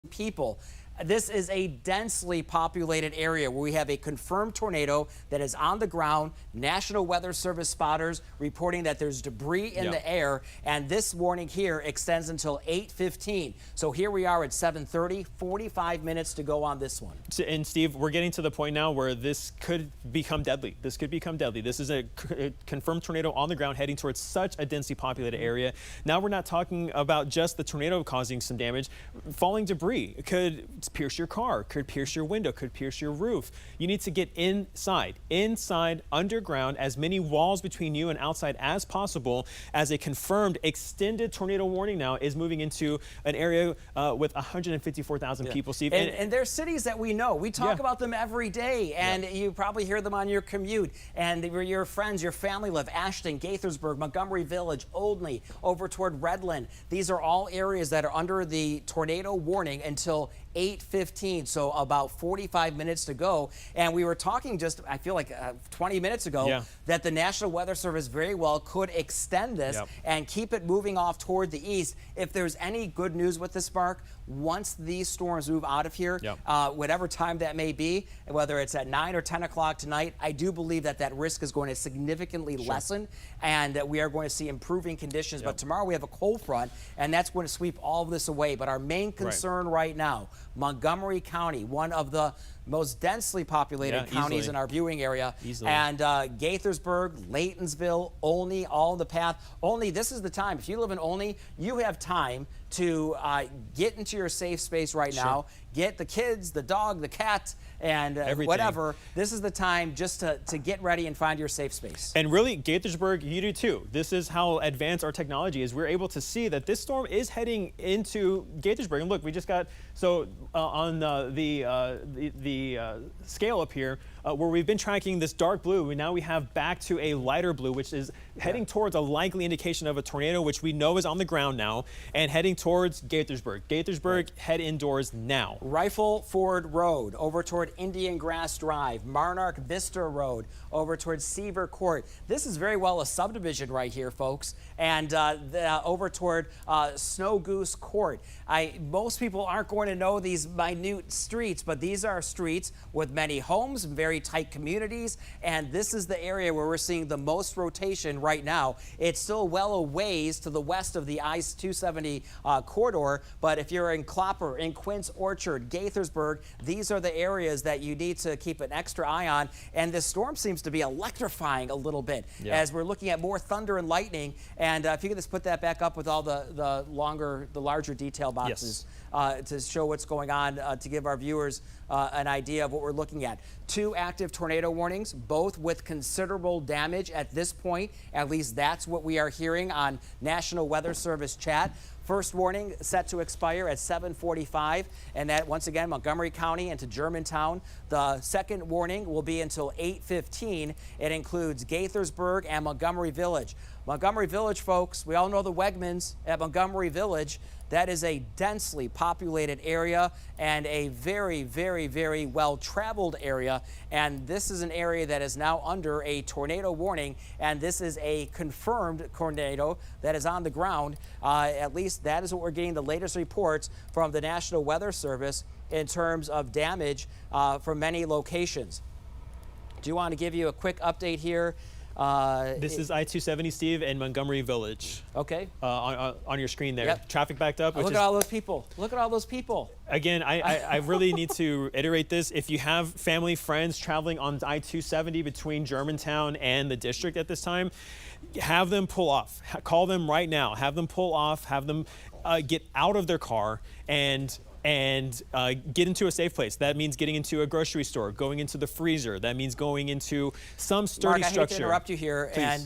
people. This is a densely populated area where we have a confirmed tornado that is on the ground. National Weather Service spotters reporting that there's debris in the air, and this warning here extends until 8:15. So here we are at 7:30, 45 minutes to go on this one. And Steve, we're getting to the point now where this could become deadly. This could become deadly. This is a confirmed tornado on the ground heading towards such a densely populated area. Now we're not talking about just the tornado causing some damage. Falling debris could pierce your car, could pierce your window, could pierce your roof. You need to get inside, underground, as many walls between you and outside as possible, as a confirmed extended tornado warning now is moving into an area with 154,000 people, Steve. And there's cities that we know. We talk about them every day, and you probably hear them on your commute. And where your friends, your family live: Ashton, Gaithersburg, Montgomery Village, Olney, over toward Redland. These are all areas that are under the tornado warning until 8:15, so about 45 minutes to go. And we were talking just, I feel like 20 minutes ago, that the National Weather Service very well could extend this and keep it moving off toward the east. If there's any good news with this, Mark, once these storms move out of here, whatever time that may be, whether it's at 9 or 10 o'clock tonight, I do believe that that risk is going to significantly lessen, and that we are going to see improving conditions. But tomorrow we have a cold front, and that's going to sweep all of this away. But our main concern right now, Montgomery County, one of the most densely populated counties in our viewing area, and Gaithersburg, Laytonsville, Olney, all in the path. Olney, this is the time. If you live in Olney, you have time to get into your safe space right now. Get the kids, the dog, the cat, and whatever. This is the time just to get ready and find your safe space. And really, Gaithersburg, you do too. This is how advanced our technology is. We're able to see that this storm is heading into Gaithersburg. And look, we just got, so on the scale up here, where we've been tracking this dark blue, and now we have back to a lighter blue, which is heading towards a likely indication of a tornado, which we know is on the ground now, and heading towards Gaithersburg. Gaithersburg, head indoors now. Rifle Ford Road over toward Indian Grass Drive, Marnark Vista Road over toward Seaver Court. This is very well a subdivision right here, folks, and over toward Snow Goose Court. Most people aren't going to know these minute streets, but these are streets with many homes, very tight communities, and this is the area where we're seeing the most rotation right now. It's still well a ways to the west of the I-270 corridor, but if you're in Clopper, in Quince Orchard, Gaithersburg, these are the areas that you need to keep an extra eye on. And this storm seems to be electrifying a little bit as we're looking at more thunder and lightning. And if you could just put that back up with all the larger detail boxes to show what's going on, to give our viewers an idea of what we're looking at. 2 active tornado warnings, both with considerable damage at this point. At least that's what we are hearing on National Weather Service chat. First warning set to expire at 7:45, and that once again Montgomery County into Germantown. The second warning will be until 8:15. It includes Gaithersburg and Montgomery Village. Montgomery Village, folks, we all know the Wegmans at Montgomery Village. That is a densely populated area and a very, very, very well-traveled area. And this is an area that is now under a tornado warning. And this is a confirmed tornado that is on the ground. At least that is what we're getting the latest reports from the National Weather Service in terms of damage from many locations. Do you want to give you a quick update here? This is I-270, Steve, and Montgomery Village. Okay. On your screen there. Traffic backed up. Look at all those people. Look at all those people. Again, I really need to iterate this. If you have family, friends traveling on I-270 between Germantown and the district at this time, have them pull off. Call them right now. Have them pull off. Have them get out of their car and get into a safe place. That means getting into a grocery store, going into the freezer. That means going into some sturdy structure. Mark, I hate to interrupt you here, and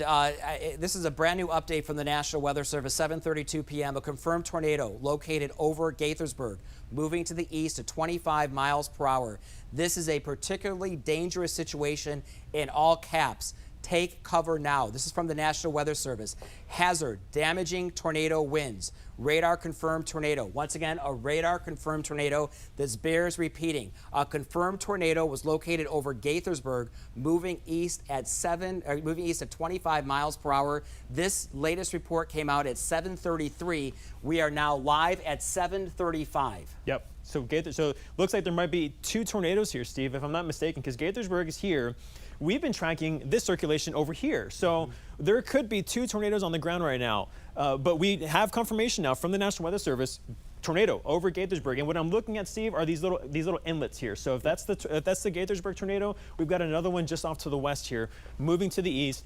this is a brand new update from the National Weather Service, 7:32 p.m. A confirmed tornado located over Gaithersburg, moving to the east at 25 miles per hour. This is a particularly dangerous situation in all caps. Take cover now. This is from the National Weather Service. Hazard, damaging tornado winds. Radar confirmed tornado. Once again, a radar confirmed tornado. This bears repeating. A confirmed tornado was located over Gaithersburg, moving east at 25 miles per hour. This latest report came out at 7:33. We are now live at 7:35. Yep. So looks like there might be 2 tornadoes here, Steve, if I'm not mistaken, because Gaithersburg is here. We've been tracking this circulation over here. So there could be 2 tornadoes on the ground right now. But we have confirmation now from the National Weather Service, tornado over Gaithersburg. And what I'm looking at, Steve, are these little inlets here. So if that's the Gaithersburg tornado, we've got another one just off to the west here, moving to the east.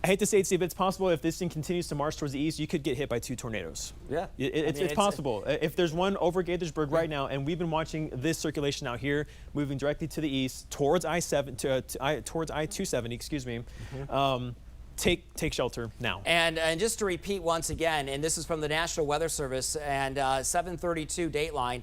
I hate to say it, Steve, it's possible if this thing continues to march towards the east, you could get hit by 2 tornadoes. Yeah. It's possible. If there's one over Gaithersburg right now, and we've been watching this circulation out here, moving directly to the east, towards towards I-270, excuse me, take shelter now. And just to repeat once again, and this is from the National Weather Service, and 7:32 Dateline.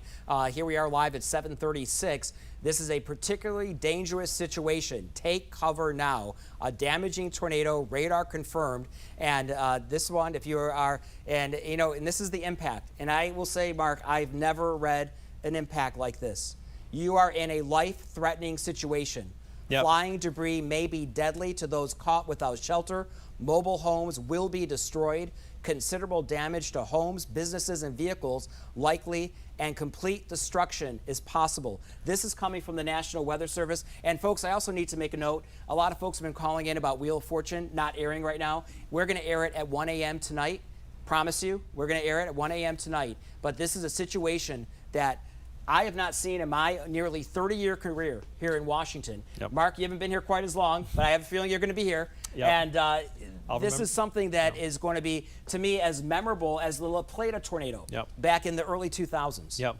Here we are live at 7:36. This is a particularly dangerous situation. Take cover now. A damaging tornado, radar confirmed. And this one, if you are, and you know, and this is the impact. And I will say, Mark, I've never read an impact like this. You are in a life-threatening situation. Yep. Flying debris may be deadly to those caught without shelter. Mobile homes will be destroyed. Considerable damage to homes, businesses, and vehicles likely, and complete destruction is possible. This is coming from the National Weather Service. And folks, I also need to make a note. A lot of folks have been calling in about Wheel of Fortune not airing right now. We're going to air it at 1 a.m. tonight. Promise you, we're going to air it at 1 a.m. tonight. But this is a situation that I have not seen in my nearly 30-year career here in Washington. Yep. Mark, you haven't been here quite as long, but I have a feeling you're going to be here. Yep. And this is something that is going to be, to me, as memorable as the La Plata tornado back in the early 2000s. Yep.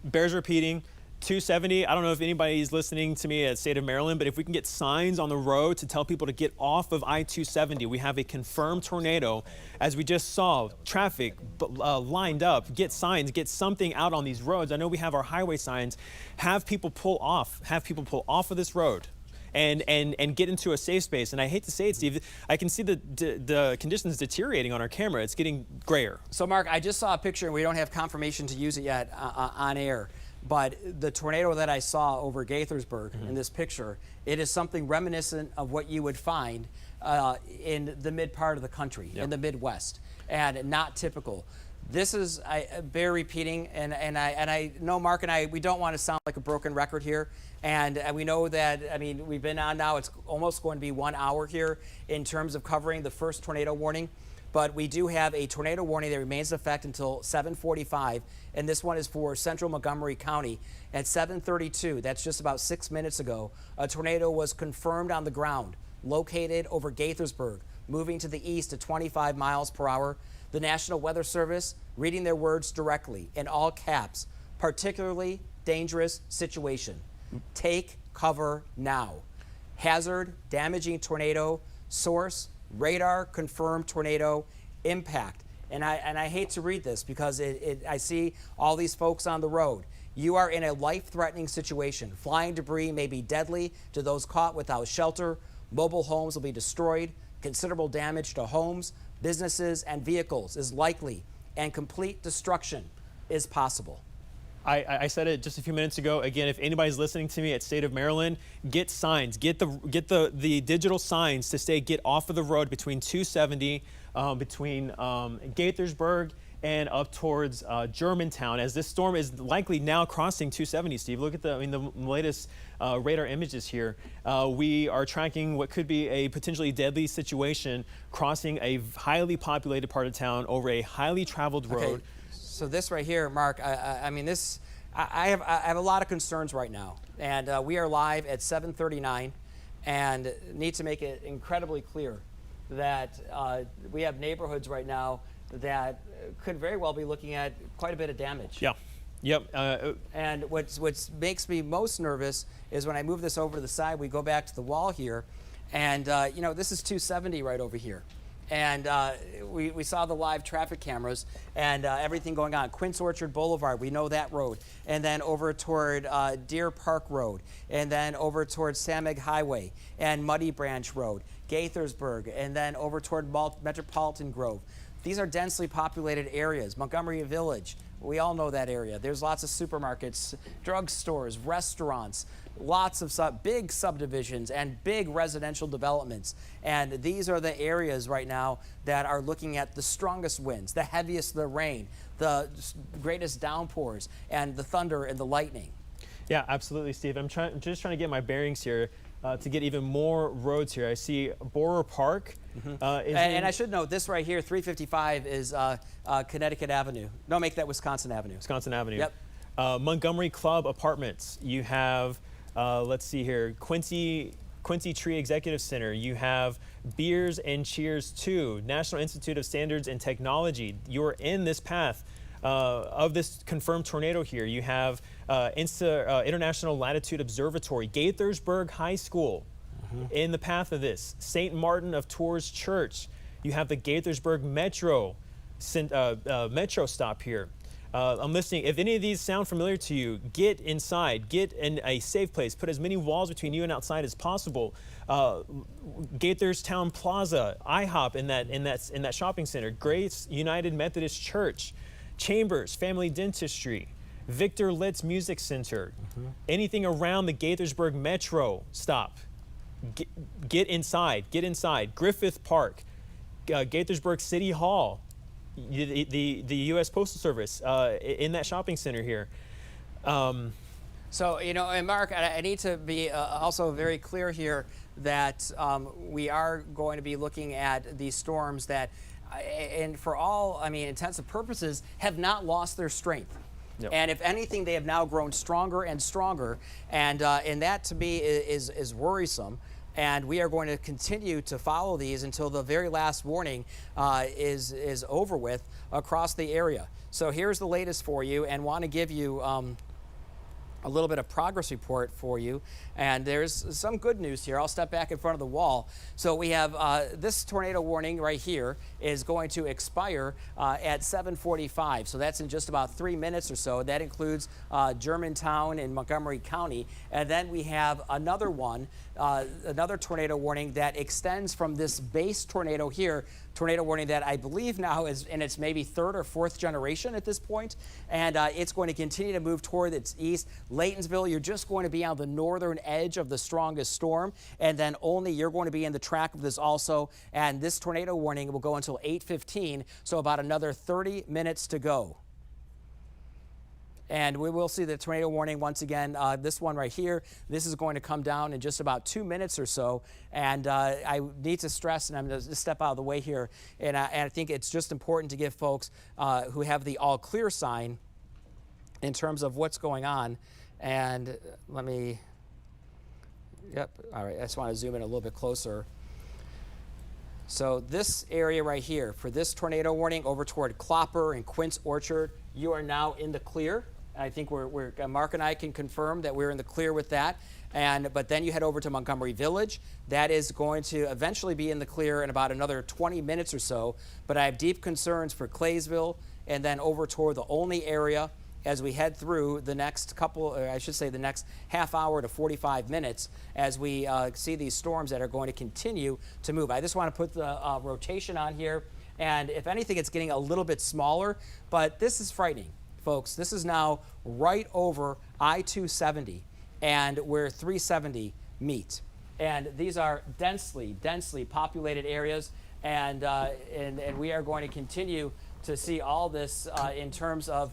Bears repeating. 270, I don't know if anybody's listening to me at State of Maryland, but if we can get signs on the road to tell people to get off of I-270, we have a confirmed tornado. As we just saw, traffic lined up, get signs, get something out on these roads. I know we have our highway signs. Have people pull off of this road and get into a safe space. And I hate to say it, Steve, I can see the conditions deteriorating on our camera. It's getting grayer. So, Mark, I just saw a picture, and we don't have confirmation to use it yet on air. But the tornado that I saw over Gaithersburg in this picture, it is something reminiscent of what you would find in the mid part of the country, in the Midwest, and not typical. This is, I bear repeating, and I know Mark and I, we don't want to sound like a broken record here, and we know that, I mean, we've been on now, it's almost going to be 1 hour here in terms of covering the first tornado warning. But we do have a tornado warning that remains in effect until 7:45, and this one is for central Montgomery County. At 7:32, that's just about 6 minutes ago, a tornado was confirmed on the ground, located over Gaithersburg, moving to the east at 25 miles per hour. The National Weather Service reading their words directly in all caps, particularly dangerous situation. Take cover now. Hazard, damaging tornado, source, radar confirmed tornado impact. And I hate to read this because I see all these folks on the road. You are in a life-threatening situation. Flying debris may be deadly to those caught without shelter. Mobile homes will be destroyed. Considerable damage to homes, businesses, and vehicles is likely, and complete destruction is possible. I said it just a few minutes ago. Again, if anybody's listening to me at State of Maryland, get signs, get the digital signs to say get off of the road between 270, between Gaithersburg and up towards Germantown, as this storm is likely now crossing 270. Steve, look at the latest radar images here. We are tracking what could be a potentially deadly situation, crossing a highly populated part of town over a highly traveled road. Okay. So this right here, Mark, I mean, this, I have a lot of concerns right now. And we are live at 7:39 and need to make it incredibly clear that we have neighborhoods right now that could very well be looking at quite a bit of damage. Yeah. Yep. And what makes me most nervous is when I move this over to the side, we go back to the wall here, and you know, this is 270 right over here. And we saw the live traffic cameras and everything going on. Quince Orchard Boulevard, we know that road. And then over toward Deer Park Road. And then over toward Samig Highway and Muddy Branch Road, Gaithersburg, and then over toward Metropolitan Grove. These are densely populated areas. Montgomery Village, We all know that area. There's lots of supermarkets, drugstores, restaurants, lots of big subdivisions and big residential developments. And these are the areas right now that are looking at the strongest winds, the heaviest the rain, the greatest downpours, and the thunder and the lightning. Yeah, absolutely, Steve. I'm just trying to get my bearings here to get even more roads here. I see Borer Park. And I should note, this right here, 355 is Connecticut Avenue. No, make that Wisconsin Avenue. Wisconsin Avenue. Yep. Montgomery Club Apartments. You have, let's see here, Quincy Tree Executive Center. You have Beers and Cheers 2, National Institute of Standards and Technology. You're in this path of this confirmed tornado here. You have International Latitude Observatory, Gaithersburg High School in the path of this, St. Martin of Tours Church. You have the Gaithersburg Metro stop here. I'm listening. If any of these sound familiar to you, get inside, get in a safe place, put as many walls between you and outside as possible. Gaithersburg Plaza, IHOP in that shopping center, Grace United Methodist Church, Chambers Family Dentistry, Victor Litz Music Center, anything around the Gaithersburg Metro stop. Get inside, Griffith Park, Gaithersburg City Hall, the U.S. Postal Service in that shopping center here. So, you know, and Mark, I need to be also very clear here that we are going to be looking at these storms that, and for all, intents and purposes, have not lost their strength. Yep. And if anything, they have now grown stronger and stronger, and that to me is worrisome. And we are going to continue to follow these until the very last warning is over with across the area. So here's the latest for you, and want to give you a little bit of progress report for you. And there's some good news here. I'll step back in front of the wall. So we have this tornado warning right here is going to expire at 7:45. So that's in just about 3 minutes or so. That includes Germantown in Montgomery County. And then we have another one, another tornado warning that extends from this base tornado here, tornado warning that I believe now is in its maybe third or fourth generation at this point. And it's going to continue to move toward its east. Laytonsville, you're just going to be on the northern edge of the strongest storm, and then only you're going to be in the track of this also. And this tornado warning will go until 8:15, so about another 30 minutes to go. And we will see the tornado warning once again. This one right here, this is going to come down in just about 2 minutes or so. And I need to stress, and I'm going to step out of the way here, and I think it's just important to give folks who have the all clear sign in terms of what's going on. And let me, yep, all right, I just want to zoom in a little bit closer. So this area right here, for this tornado warning over toward Clopper and Quince Orchard, you are now in the clear. I think Mark and I can confirm that we're in the clear with that. But then you head over to Montgomery Village. That is going to eventually be in the clear in about another 20 minutes or so. But I have deep concerns for Claysville and then over toward the Olney area as we head through the next the next half hour to 45 minutes as we see these storms that are going to continue to move. I just want to put the rotation on here. And if anything, it's getting a little bit smaller, but this is frightening, folks. This is now right over I-270 and where 370 meet. And these are densely populated areas, and we are going to continue to see all this in terms of,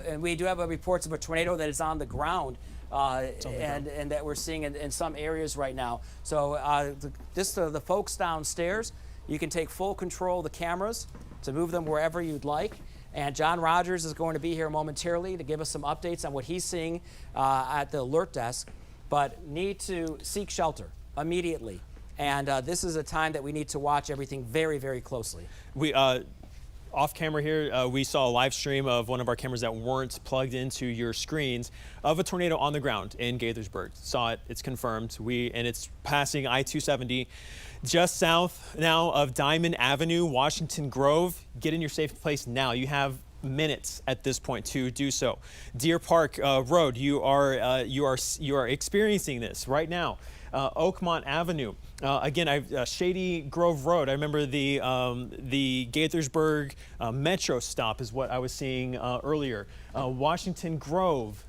and we do have reports of a tornado that is on the ground, and that we're seeing in some areas right now. So the folks downstairs, you can take full control of the cameras to move them wherever you'd like. And John Rogers is going to be here momentarily to give us some updates on what he's seeing at the alert desk, but need to seek shelter immediately. And this is a time that we need to watch everything very, very closely. We off camera here, we saw a live stream of one of our cameras that weren't plugged into your screens of a tornado on the ground in Gaithersburg. Saw it, it's confirmed. And it's passing I-270 just south now of Diamond Avenue, Washington Grove. Get in your safe place now. You have minutes at this point to do so. Deer Park Road, you are experiencing this right now. Oakmont Avenue. Again, Shady Grove Road. I remember the Gaithersburg Metro stop is what I was seeing earlier. Washington Grove.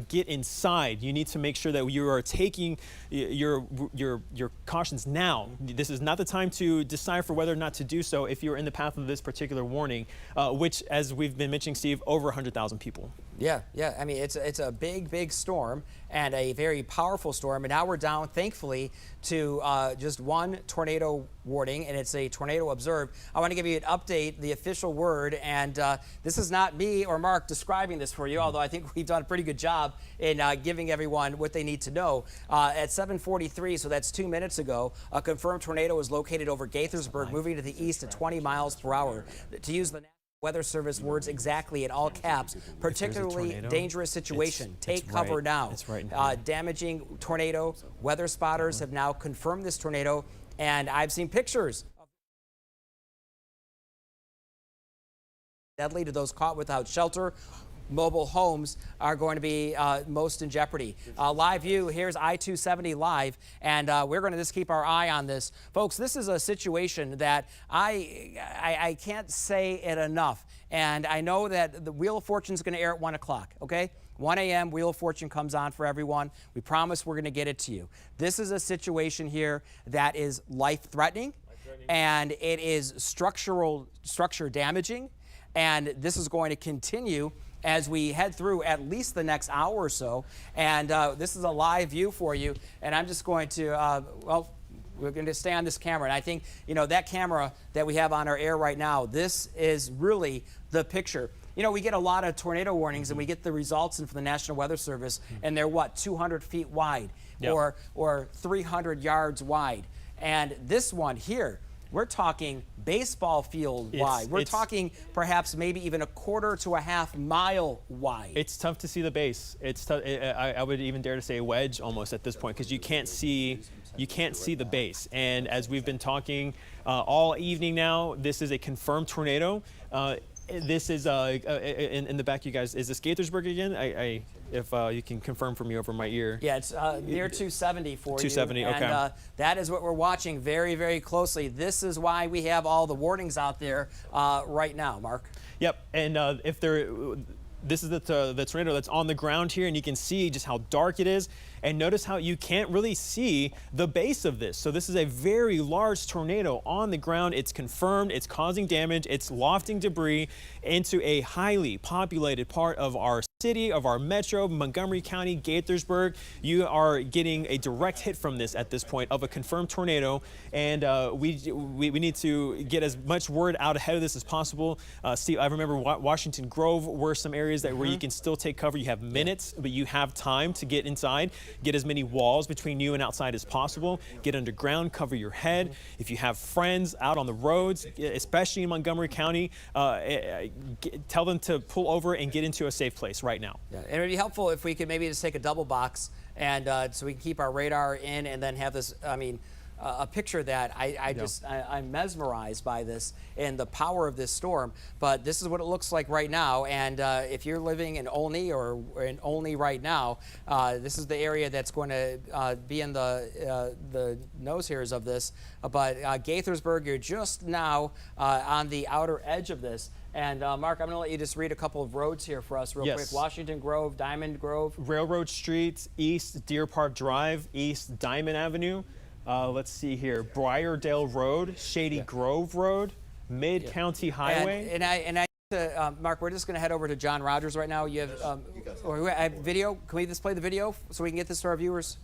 Get inside. You need to make sure that you are taking your cautions now. This is not the time to decipher whether or not to do so if you're in the path of this particular warning, which, as we've been mentioning, Steve, over 100,000 people. Yeah. I mean, it's a big storm and a very powerful storm. And now we're down, thankfully, to just one tornado warning, and it's a tornado observed. I want to give you an update, the official word, and this is not me or Mark describing this for you, although I think we've done a pretty good job in giving everyone what they need to know. At 7:43, so that's 2 minutes ago, a confirmed tornado was located over Gaithersburg, moving to the east at 20 miles per hour. To use the Weather Service words exactly in all caps, particularly dangerous situation. Take cover now. It's right damaging tornado. Weather spotters have now confirmed this tornado, and I've seen pictures. Deadly to those caught without shelter. Mobile homes are going to be most in jeopardy. Live view, here's I-270 live, and we're going to just keep our eye on this. Folks, this is a situation that I can't say it enough, and I know that the Wheel of Fortune is going to air at 1 o'clock, okay? 1 a.m. Wheel of Fortune comes on for everyone. We promise we're going to get it to you. This is a situation here that is life-threatening, and it is structure damaging, and this is going to continue as we head through at least the next hour or so. And this is a live view for you. And I'm just going to, well, we're going to stay on this camera. And I think, you know, that camera that we have on our air right now, this is really the picture. You know, we get a lot of tornado warnings and we get the results in from the National Weather Service, and they're what, 200 feet wide or 300 yards wide. And this one here, we're talking baseball field wide. We're talking perhaps maybe even a quarter to a half mile wide. It's tough to see the base. It's tough. I would even dare to say a wedge almost at this point, because you can't see the base. And as we've been talking all evening now, this is a confirmed tornado. This is in the back, you guys. Is this Gaithersburg again? If you can confirm for me over my ear. Yeah, it's near 270 for 270, you. okay. And that is what we're watching very, very closely. This is why we have all the warnings out there right now, Mark. Yep, and this is the tornado that's on the ground here, and you can see just how dark it is. And notice how you can't really see the base of this. So this is a very large tornado on the ground. It's confirmed. It's causing damage. It's lofting debris into a highly populated part of our city, of our metro, Montgomery County, Gaithersburg. You are getting a direct hit from this at this point of a confirmed tornado. And we need to get as much word out ahead of this as possible. Steve, I remember Washington Grove were some areas that where you can still take cover. You have minutes, but you have time to get inside. Get as many walls between you and outside as possible. Get underground, cover your head. If you have friends out on the roads, especially in Montgomery County, tell them to pull over and get into a safe place right now. Yeah, and it would be helpful if we could maybe just take a double box and so we can keep our radar in and then have this, I mean, a picture that I'm mesmerized by this and the power of this storm. But this is what it looks like right now. And if you're living in Olney or in Olney right now, this is the area that's going to be in the nose hairs of this. But Gaithersburg, you're just now on the outer edge of this. And Mark, I'm going to let you just read a couple of roads here for us real quick. Washington Grove, Diamond Grove. Railroad Street, East Deer Park Drive, East Diamond Avenue. Let's see here, Briardale Road, Shady Grove Road, Mid-County Highway. Mark, we're just going to head over to John Rogers right now. You have, or I have video. Can we just play the video so we can get this to our viewers?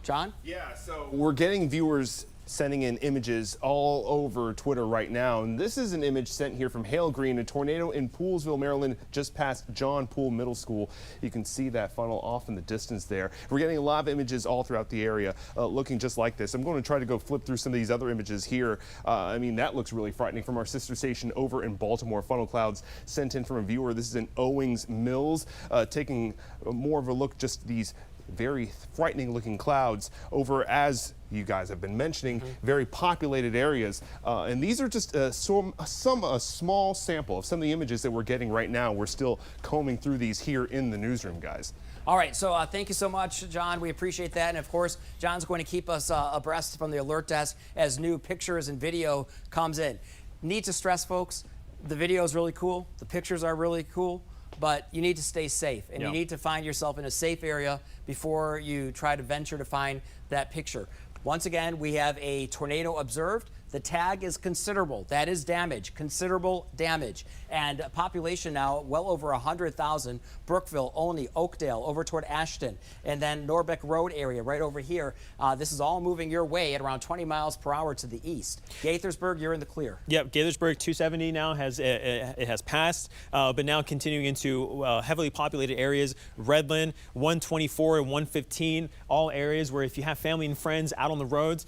John? Yeah, so we're getting viewers sending in images all over Twitter right now. And this is an image sent here from Hale Green, a tornado in Poolesville, Maryland, just past John Poole Middle School. You can see that funnel off in the distance there. We're getting a lot of images all throughout the area looking just like this. I'm going to try to go flip through some of these other images here. I mean, that looks really frightening from our sister station over in Baltimore. Funnel clouds sent in from a viewer. This is in Owings Mills, taking more of a look, just these very frightening looking clouds over, as you guys have been mentioning, very populated areas. And these are just a small sample of some of the images that we're getting right now. We're still combing through these here in the newsroom, guys. All right, so thank you so much, John. We appreciate that. And of course, John's going to keep us abreast from the alert desk as new pictures and video comes in. Need to stress, folks, the video is really cool. The pictures are really cool, but you need to stay safe and you need to find yourself in a safe area before you try to venture to find that picture. Once again, we have a tornado observed. The tag is considerable. That is damage, considerable damage. And population now well over 100,000. Brookville, Olney, Oakdale, over toward Ashton, and then Norbeck Road area right over here. This is all moving your way at around 20 miles per hour to the east. Gaithersburg, you're in the clear. Yep, Gaithersburg 270 now it has passed, but now continuing into heavily populated areas. Redland 124 and 115, all areas where if you have family and friends out on the roads,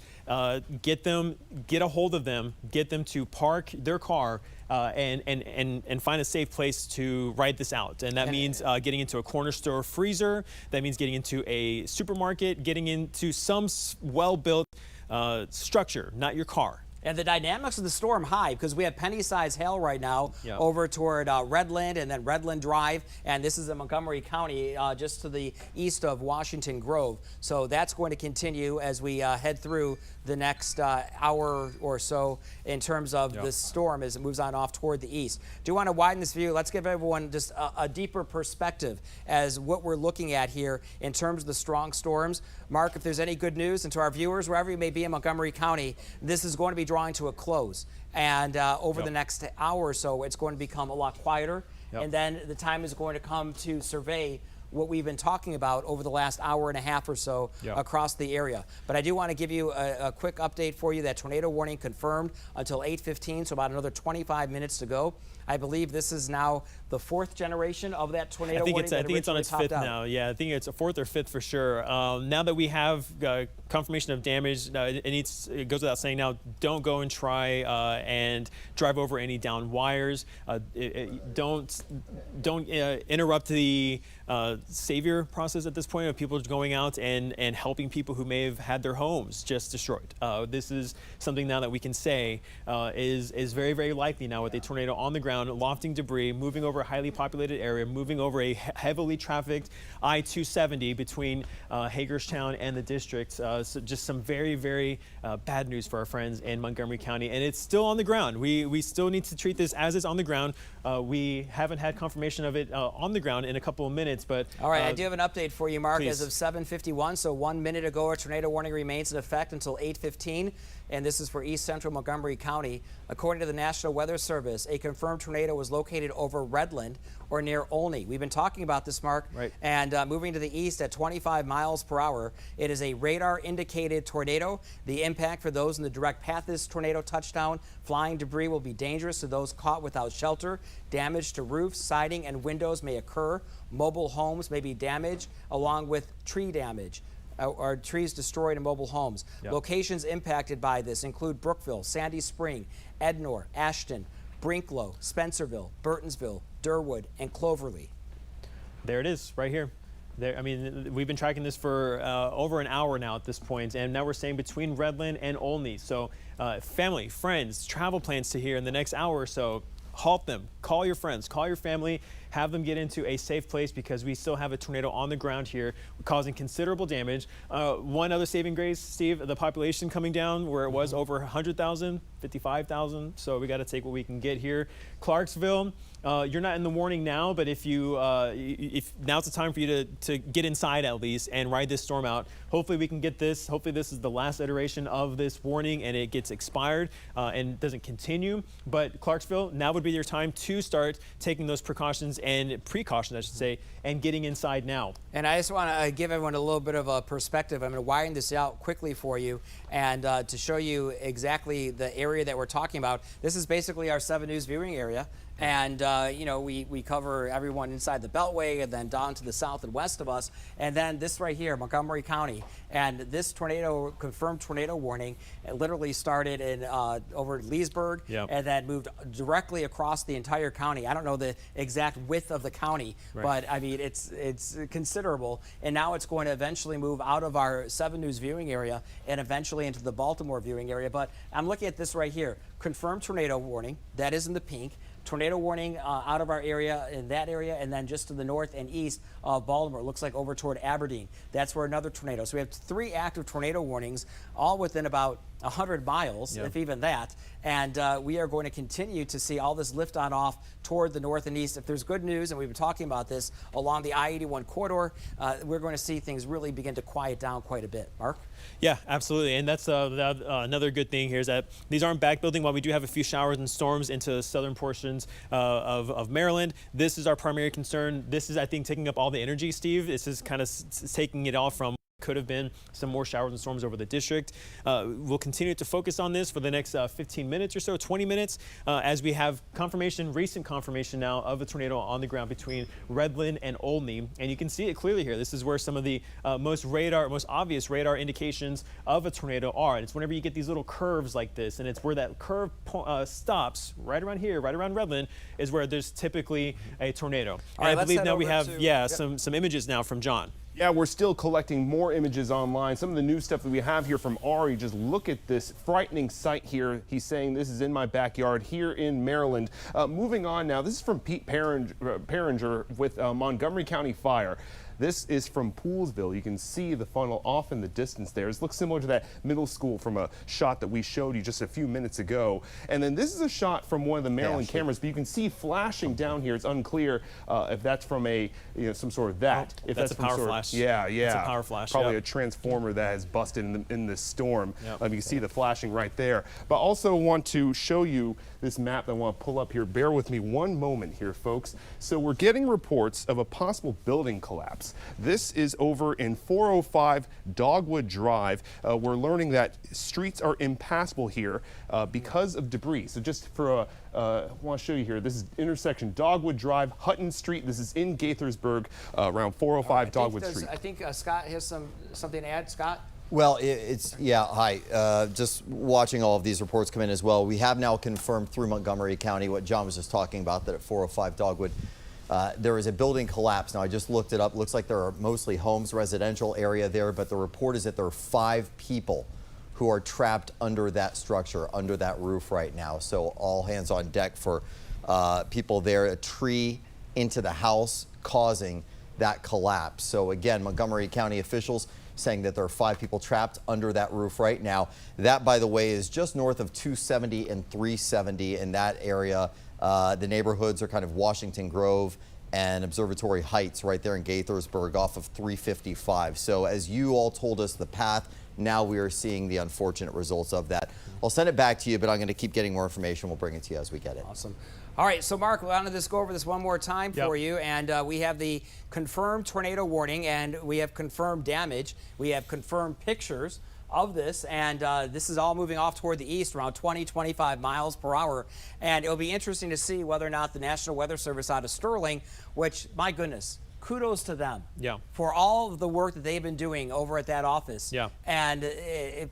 get a hold of them, get them to park their car and find a safe place to ride this out. And that means getting into a corner store freezer. That means getting into a supermarket, getting into some well-built structure, not your car. And the dynamics of the storm high because we have penny-sized hail right now over toward Redland and then Redland Drive. And this is in Montgomery County, just to the east of Washington Grove. So that's going to continue as we head through the next hour or so in terms of the storm as it moves on off toward the east. Do want to widen this view. Let's give everyone just a deeper perspective as what we're looking at here in terms of the strong storms. Mark, if there's any good news, and to our viewers, wherever you may be in Montgomery County, this is going to be drawing to a close. And over the next hour or so, it's going to become a lot quieter. And then the time is going to come to survey what we've been talking about over the last hour and a half or so across the area. But I do want to give you a quick update for you that tornado warning confirmed until 8:15, so about another 25 minutes to go. I believe this is now the fourth generation of that tornado warning. I think it's on its fifth now. Yeah, I think it's a fourth or fifth for sure. Now that we have confirmation of damage, it goes without saying now, don't go and try and drive over any downed wires. Don't interrupt the savior process at this point of people going out and helping people who may have had their homes just destroyed. This is something now that we can say is very, very likely now with a tornado on the ground, lofting debris, moving over a highly populated area, moving over a heavily trafficked I-270 between Hagerstown and the district. So just some very, very bad news for our friends in Montgomery County. And it's still on the ground. We still need to treat this as it's on the ground. We haven't had confirmation of it on the ground in a couple of minutes, but... All right, I do have an update for you, Mark. Please. As of 7:51, so 1 minute ago, a tornado warning remains in effect until 8:15, and this is for east central Montgomery County. According to the National Weather Service, a confirmed tornado was located over Redland or near Olney. We've been talking about this, Mark, and moving to the east at 25 miles per hour. It is a radar-indicated tornado. The impact for those in the direct path of this tornado touchdown, flying debris will be dangerous to those caught without shelter. Damage to roofs, siding, and windows may occur. Mobile homes may be damaged, along with tree damage. Or trees destroyed in mobile homes. Locations impacted by this include Brookville, Sandy Spring, Ednor, Ashton, Brinklow, Spencerville, Burtonsville, Durwood, and Cloverly. There it is, right here. There, I mean, we've been tracking this for over an hour now at this point, and now we're saying between Redland and Olney. So family, friends, travel plans to here in the next hour or so, halt them, call your friends, call your family, have them get into a safe place because we still have a tornado on the ground here causing considerable damage. One other saving grace, Steve, the population coming down where it was over 100,000, 55,000. So we got to take what we can get here. Clarksville, you're not in the warning now, but if now's the time for you to get inside at least and ride this storm out. Hopefully we can get this. Hopefully this is the last iteration of this warning and it gets expired and doesn't continue. But Clarksville, now would be your time to start taking those precautions and precautions, I should say, and getting inside now. And I just want to give everyone a little bit of a perspective. I'm going to widen this out quickly for you and to show you exactly the area that we're talking about. This is basically our 7 News viewing area. And, you know, we cover everyone inside the Beltway and then down to the south and west of us. And then this right here, Montgomery County. And this tornado, confirmed tornado warning, it literally started in over Leesburg and then moved directly across the entire county. I don't know the exact width of the county, but I mean, it's considerable. And now it's going to eventually move out of our 7 News viewing area and eventually into the Baltimore viewing area. But I'm looking at this right here, confirmed tornado warning, that is in the pink. Tornado warning out of our area, in that area, and then just to the north and east of Baltimore. It looks like over toward Aberdeen. That's where another tornado. So we have 3 active tornado warnings, all within about 100 miles, if even that. And we are going to continue to see all this lift on off toward the north and east. If there's good news, and we've been talking about this along the I-81 corridor, we're going to see things really begin to quiet down quite a bit. Mark? Yeah, absolutely. And that's another good thing here is that these aren't backbuilding. While we do have a few showers and storms into southern portions of Maryland, this is our primary concern. This is, I think, taking up all the energy, Steve. This is kind of taking it all from could have been some more showers and storms over the district. We'll continue to focus on this for the next 15 minutes or so, 20 minutes, as we have confirmation, recent confirmation now of a tornado on the ground between Redland and Olney. And you can see it clearly here. This is where some of the most obvious radar indications of a tornado are. And it's whenever you get these little curves like this, and it's where that curve stops, right around here, right around Redland, is where there's typically a tornado. And I believe now we have, some images now from John. Yeah, we're still collecting more images online. Some of the new stuff that we have here from Ari, just look at this frightening sight here. He's saying this is in my backyard here in Maryland. Moving on now, this is from Pete Perringer with Montgomery County Fire. This is from Poolesville. You can see the funnel off in the distance there. It looks similar to that middle school from a shot that we showed you just a few minutes ago. And then this is a shot from one of the Maryland cameras, but you can see flashing down here. It's unclear if that's from a, some sort of if that's a power flash. Yeah. It's a power flash. Probably a transformer that has busted in this storm. You can see the flashing right there. But also want to show you this map that I want to pull up here. Bear with me one moment here, folks. So we're getting reports of a possible building collapse. This is over in 405 Dogwood Drive. We're learning that streets are impassable here because of debris. So just for I want to show you here, this is intersection Dogwood Drive, Hutton Street. This is in Gaithersburg, around 405 Dogwood Street. I think Scott has something to add. Scott? Well, hi. Just watching all of these reports come in as well. We have now confirmed through Montgomery County what John was just talking about, that at 405 Dogwood, there is a building collapse. Now, I just looked it up. Looks like there are mostly homes, residential area there, but the report is that there are 5 people who are trapped under that structure, under that roof right now. So all hands on deck for people there. A tree into the house causing that collapse. So again, Montgomery County officials saying that there are 5 people trapped under that roof right now. That, by the way, is just north of 270 and 370 in that area. The neighborhoods are kind of Washington Grove and Observatory Heights right there in Gaithersburg off of 355. So as you all told us the path, now we are seeing the unfortunate results of that. I'll send it back to you, but I'm going to keep getting more information. We'll bring it to you as we get it. Awesome. All right, so Mark, we wanted to go over this one more time for you, and we have the confirmed tornado warning, and we have confirmed damage. We have confirmed pictures of this, and this is all moving off toward the east around 20-25 miles per hour. And it'll be interesting to see whether or not the National Weather Service out of Sterling, which, my goodness, kudos to them for all of the work that they've been doing over at that office. And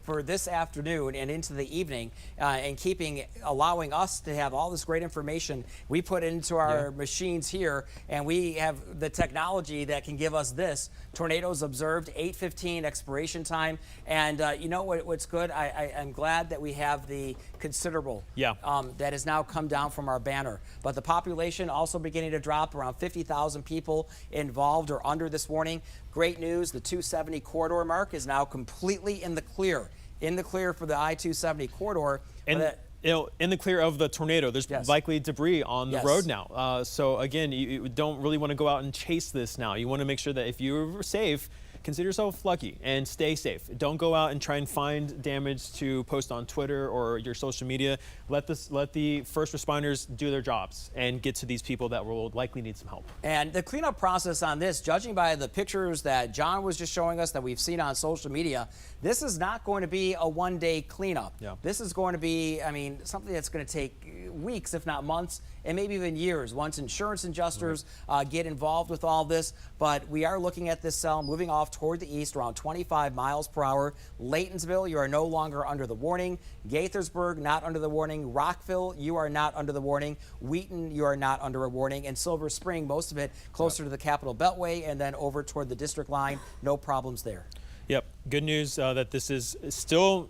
for this afternoon and into the evening, and allowing us to have all this great information we put into our machines here, and we have the technology that can give us this. Tornadoes observed, 8:15 expiration time. And you know what's good? I'm glad that we have the considerable that has now come down from our banner. But the population also beginning to drop, around 50,000 people involved or under this warning. Great news, the 270 corridor mark is now completely in the clear. In the clear for the I-270 corridor. And in the clear of the tornado, there's likely debris on the road now. So again, you don't really want to go out and chase this now. You want to make sure that if you're safe, consider yourself lucky and stay safe. Don't go out and try and find damage to post on Twitter or your social media. Let the first responders do their jobs and get to these people that will likely need some help. And the cleanup process on this, judging by the pictures that John was just showing us that we've seen on social media, this is not going to be a one-day cleanup. This is going to be, I mean, something that's going to take weeks, if not months, and maybe even years once insurance adjusters get involved with all this. But we are looking at this cell moving off toward the east around 25 miles per hour. Laytonsville, you are no longer under the warning. Gaithersburg, not under the warning. Rockville, you are not under the warning. Wheaton, you are not under a warning. And Silver Spring, most of it closer to the Capitol Beltway and then over toward the district line. No problems there. Yep. Good news that this is still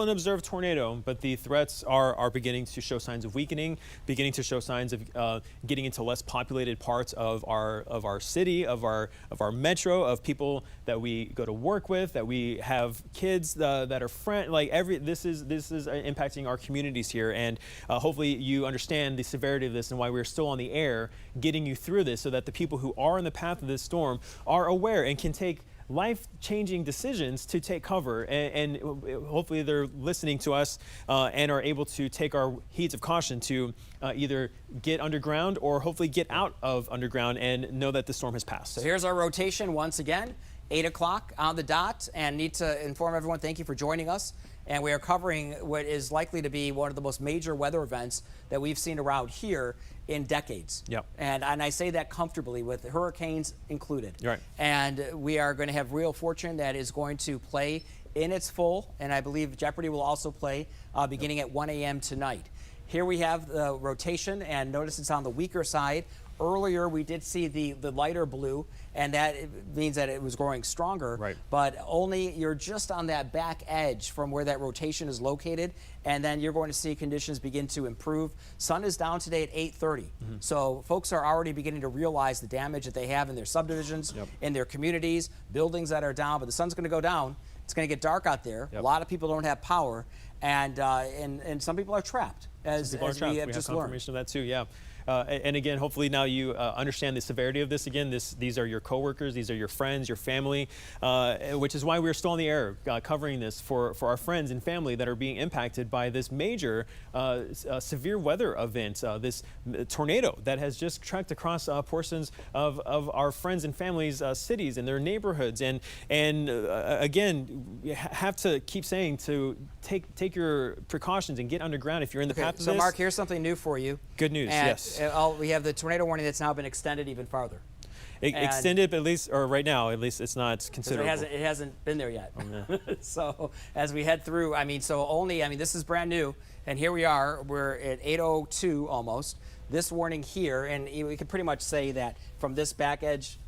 an observed tornado, but the threats are beginning to show signs of weakening, beginning to show signs of getting into less populated parts of our city, of our metro, of people that we go to work with, that we have kids that are friends. Like this is impacting our communities here, and hopefully you understand the severity of this and why we're still on the air, getting you through this, so that the people who are in the path of this storm are aware and can take life-changing decisions to take cover, and hopefully they're listening to us and are able to take our heeds of caution to either get underground or hopefully get out of underground and know that the storm has passed. So here's our rotation once again, 8 o'clock on the dot, and need to inform everyone, thank you for joining us. And we are covering what is likely to be one of the most major weather events that we've seen around here in decades. Yep. And I say that comfortably, with hurricanes included. Right. And we are going to have Real Fortune that is going to play in its full, and I believe Jeopardy will also play beginning at 1 a.m. tonight. Here we have the rotation, and notice it's on the weaker side. Earlier, we did see the lighter blue, and that means that it was growing stronger. Right. But only you're just on that back edge from where that rotation is located, and then you're going to see conditions begin to improve. Sun is down today at 8:30, so folks are already beginning to realize the damage that they have in their subdivisions, in their communities, buildings that are down. But the sun's going to go down. It's going to get dark out there. A lot of people don't have power, and some people are trapped, as we have just learned. Confirmation of that too. Yeah. And again, hopefully now you understand the severity of this. Again, these are your coworkers, these are your friends, your family, which is why we're still on the air covering this for our friends and family that are being impacted by this major severe weather event, this tornado that has just tracked across portions of our friends and families' cities and their neighborhoods. And again, you have to keep saying to take your precautions and get underground if you're in the path of this. So Mark, here's something new for you. Good news, yes. We have the tornado warning that's now been extended even farther. Extended, but at least, or right now, at least it's not considerable. It hasn't been there yet. Oh, no. So as we head through, this is brand new, and here we are. We're at 8:02 almost. This warning here, and we can pretty much say that from this back edge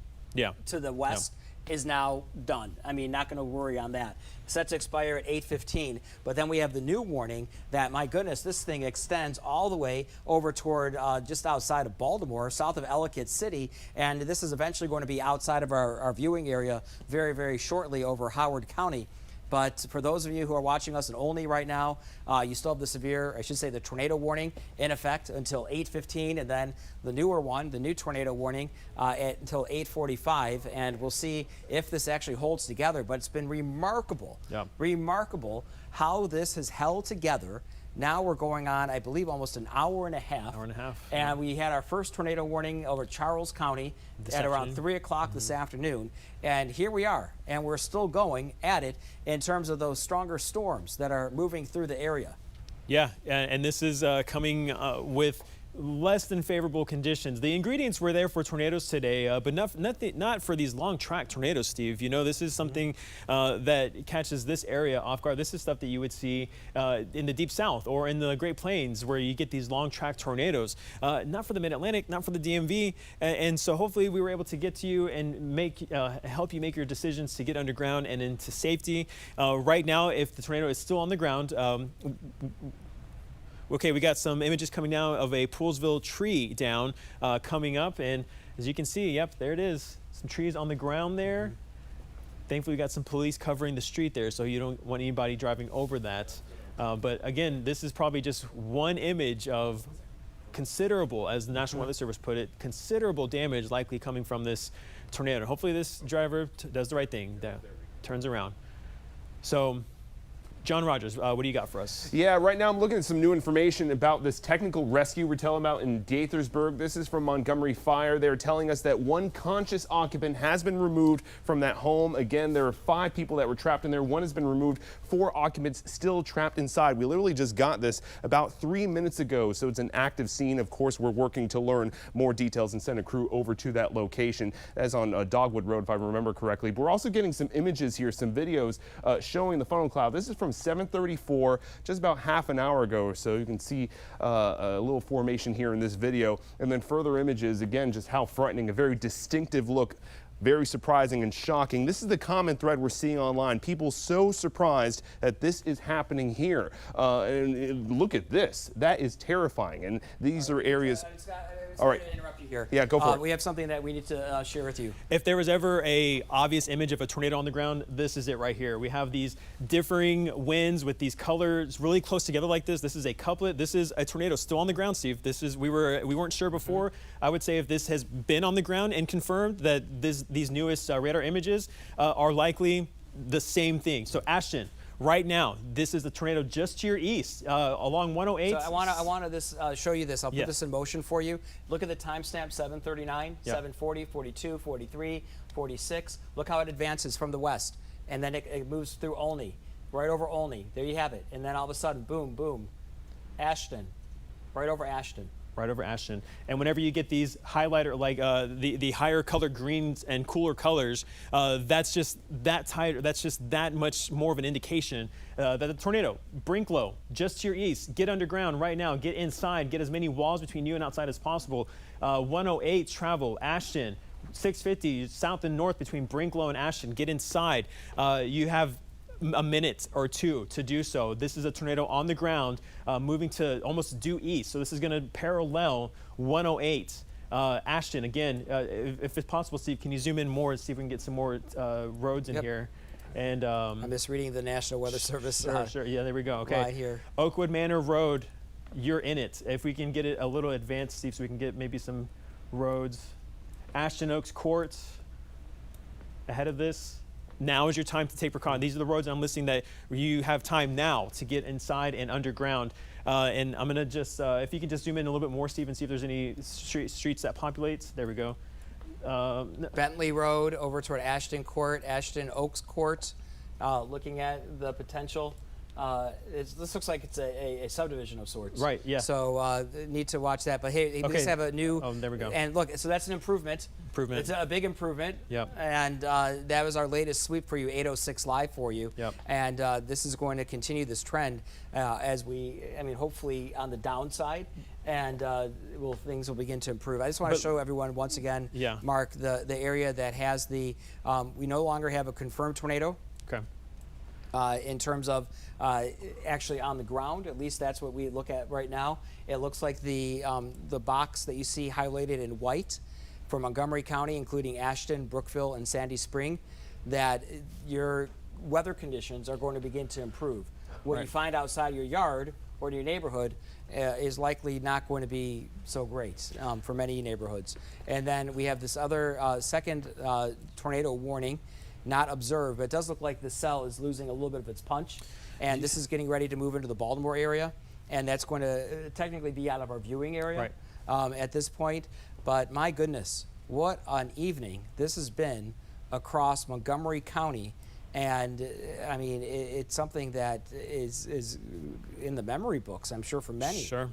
to the west is now done. Not going to worry on that. Set to expire at 8:15, but then we have the new warning that, my goodness, this thing extends all the way over toward just outside of Baltimore, south of Ellicott City, and this is eventually going to be outside of our viewing area very, very shortly over Howard County. But for those of you who are watching us in Olney right now, you still have the tornado warning in effect until 8:15, and then the newer one, the new tornado warning, until 8:45. And we'll see if this actually holds together. But it's been remarkable, remarkable how this has held together. Now we're going on, I believe, almost an hour and a half. And we had our first tornado warning over Charles County at around 3 o'clock this afternoon. And here we are, and we're still going at it in terms of those stronger storms that are moving through the area. Yeah, and this is coming with less than favorable conditions. The ingredients were there for tornadoes today, but not for these long track tornadoes, Steve. This is something that catches this area off guard. This is stuff that you would see in the Deep South or in the Great Plains, where you get these long track tornadoes. Not for the Mid-Atlantic, not for the DMV. And so hopefully we were able to get to you and help you make your decisions to get underground and into safety. Right now, if the tornado is still on the ground, okay, we got some images coming down of a Poolesville tree down coming up, and as you can see, yep, there it is. Some trees on the ground there. Thankfully, we got some police covering the street there, so you don't want anybody driving over that. But again, this is probably just one image of considerable, as the National Weather Service put it, considerable damage likely coming from this tornado. Hopefully this driver does the right thing, turns around. So John Rogers, what do you got for us? Yeah, right now I'm looking at some new information about this technical rescue we're telling about in Gaithersburg. This is from Montgomery Fire. They're telling us that one conscious occupant has been removed from that home. Again, there are 5 people that were trapped in there. 1 has been removed, 4 occupants still trapped inside. We literally just got this about 3 minutes ago, so it's an active scene. Of course, we're working to learn more details and send a crew over to that location. That's on Dogwood Road, if I remember correctly. But we're also getting some images here, some videos showing the funnel cloud. This is from 7:34, just about half an hour ago or so. You can see a little formation here in this video, and then further images, again, just how frightening, a very distinctive look. Very surprising and shocking. This is the common thread we're seeing online. People so surprised that this is happening here. And look at this. That is terrifying. And these are areas. All right. To interrupt you here. Yeah, go for it. We have something that we need to share with you. If there was ever a obvious image of a tornado on the ground, this is it right here. We have these differing winds with these colors really close together like this. This is a couplet. This is a tornado still on the ground, Steve. This is we weren't sure before. I would say if this has been on the ground and confirmed that these newest radar images are likely the same thing. So Ashton, right now, this is the tornado just to your east along 108. So I want to show you this. I'll put this in motion for you. Look at the timestamp, 7:39, 7:40, 42, 43, 46. Look how it advances from the west. And then it moves through Olney, right over Olney. There you have it. And then all of a sudden, boom, boom, Ashton, right over Ashton. Right over Ashton. And whenever you get these highlighter, like the higher colored greens and cooler colors, that's just that tighter. That's just that much more of an indication that the tornado, brink low, just to your east. Get underground right now. Get inside. Get as many walls between you and outside as possible. 108 travel Ashton, 650 south and north between Brinklow and Ashton. Get inside. You have a minute or 2 to do so. This is a tornado on the ground moving to almost due east. So this is going to parallel 108. Ashton, again, if it's possible, Steve, can you zoom in more and see if we can get some more roads in here? And I'm just reading the National Weather Service. Sure. Yeah, there we go. Okay. Right here. Oakwood Manor Road, you're in it. If we can get it a little advanced, Steve, so we can get maybe some roads. Ashton Oaks Court, ahead of this. Now is your time to take precaution. These are the roads I'm listing that you have time now to get inside and underground. And I'm gonna just, if you can just zoom in a little bit more, Steve, and see if there's any streets that populate. There we go. Bentley Road over toward Ashton Court, Ashton Oaks Court, looking at the potential. This looks like it's a subdivision of sorts. Right, yeah. So need to watch that. But hey, we just have a new. Oh, there we go. And look, so that's an improvement. It's a big improvement. Yep. And that was our latest sweep for you, 806 Live for you. Yep. And this is going to continue this trend as hopefully on the downside. And things will begin to improve. I just want to show everyone once again, Mark, the area that has the, we no longer have a confirmed tornado. Okay. In terms of actually on the ground, at least that's what we look at right now. It looks like the box that you see highlighted in white for Montgomery County, including Ashton, Brookville, and Sandy Spring, that your weather conditions are going to begin to improve. What you find outside your yard or in your neighborhood is likely not going to be so great for many neighborhoods. And then we have this other second tornado warning, not observed, but it does look like the cell is losing a little bit of its punch. And this is getting ready to move into the Baltimore area. And that's going to technically be out of our viewing area at this point. But my goodness, what an evening this has been across Montgomery County. And I mean, it's something that is in the memory books, I'm sure, for many. Sure.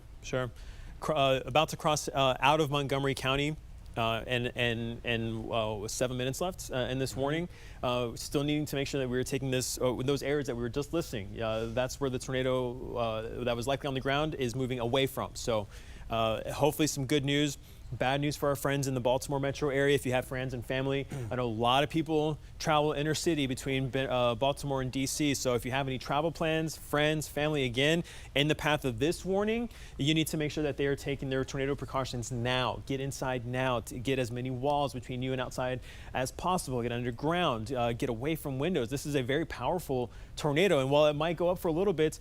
About to cross out of Montgomery County. With 7 minutes left in this warning, still needing to make sure that we were taking this, those areas that we were just listing. That's where the tornado that was likely on the ground is moving away from. So hopefully some good news. Bad news for our friends in the Baltimore metro area. If you have friends and family, I know a lot of people travel intercity between Baltimore and DC. So if you have any travel plans, friends, family, again, in the path of this warning, you need to make sure that they are taking their tornado precautions now. Get inside now to get as many walls between you and outside as possible. Get underground, get away from windows. This is a very powerful tornado. And while it might go up for a little bit,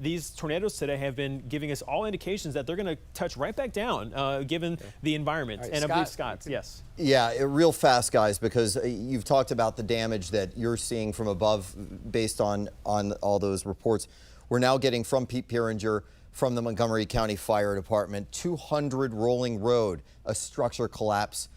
these tornadoes today have been giving us all indications that they're going to touch right back down, given the environment. Right, and I believe Scott, Scott, yes. Yeah, real fast, guys, because you've talked about the damage that you're seeing from above based on all those reports. We're now getting from Pete Pieringer from the Montgomery County Fire Department, 200 Rolling Road, a structure collapse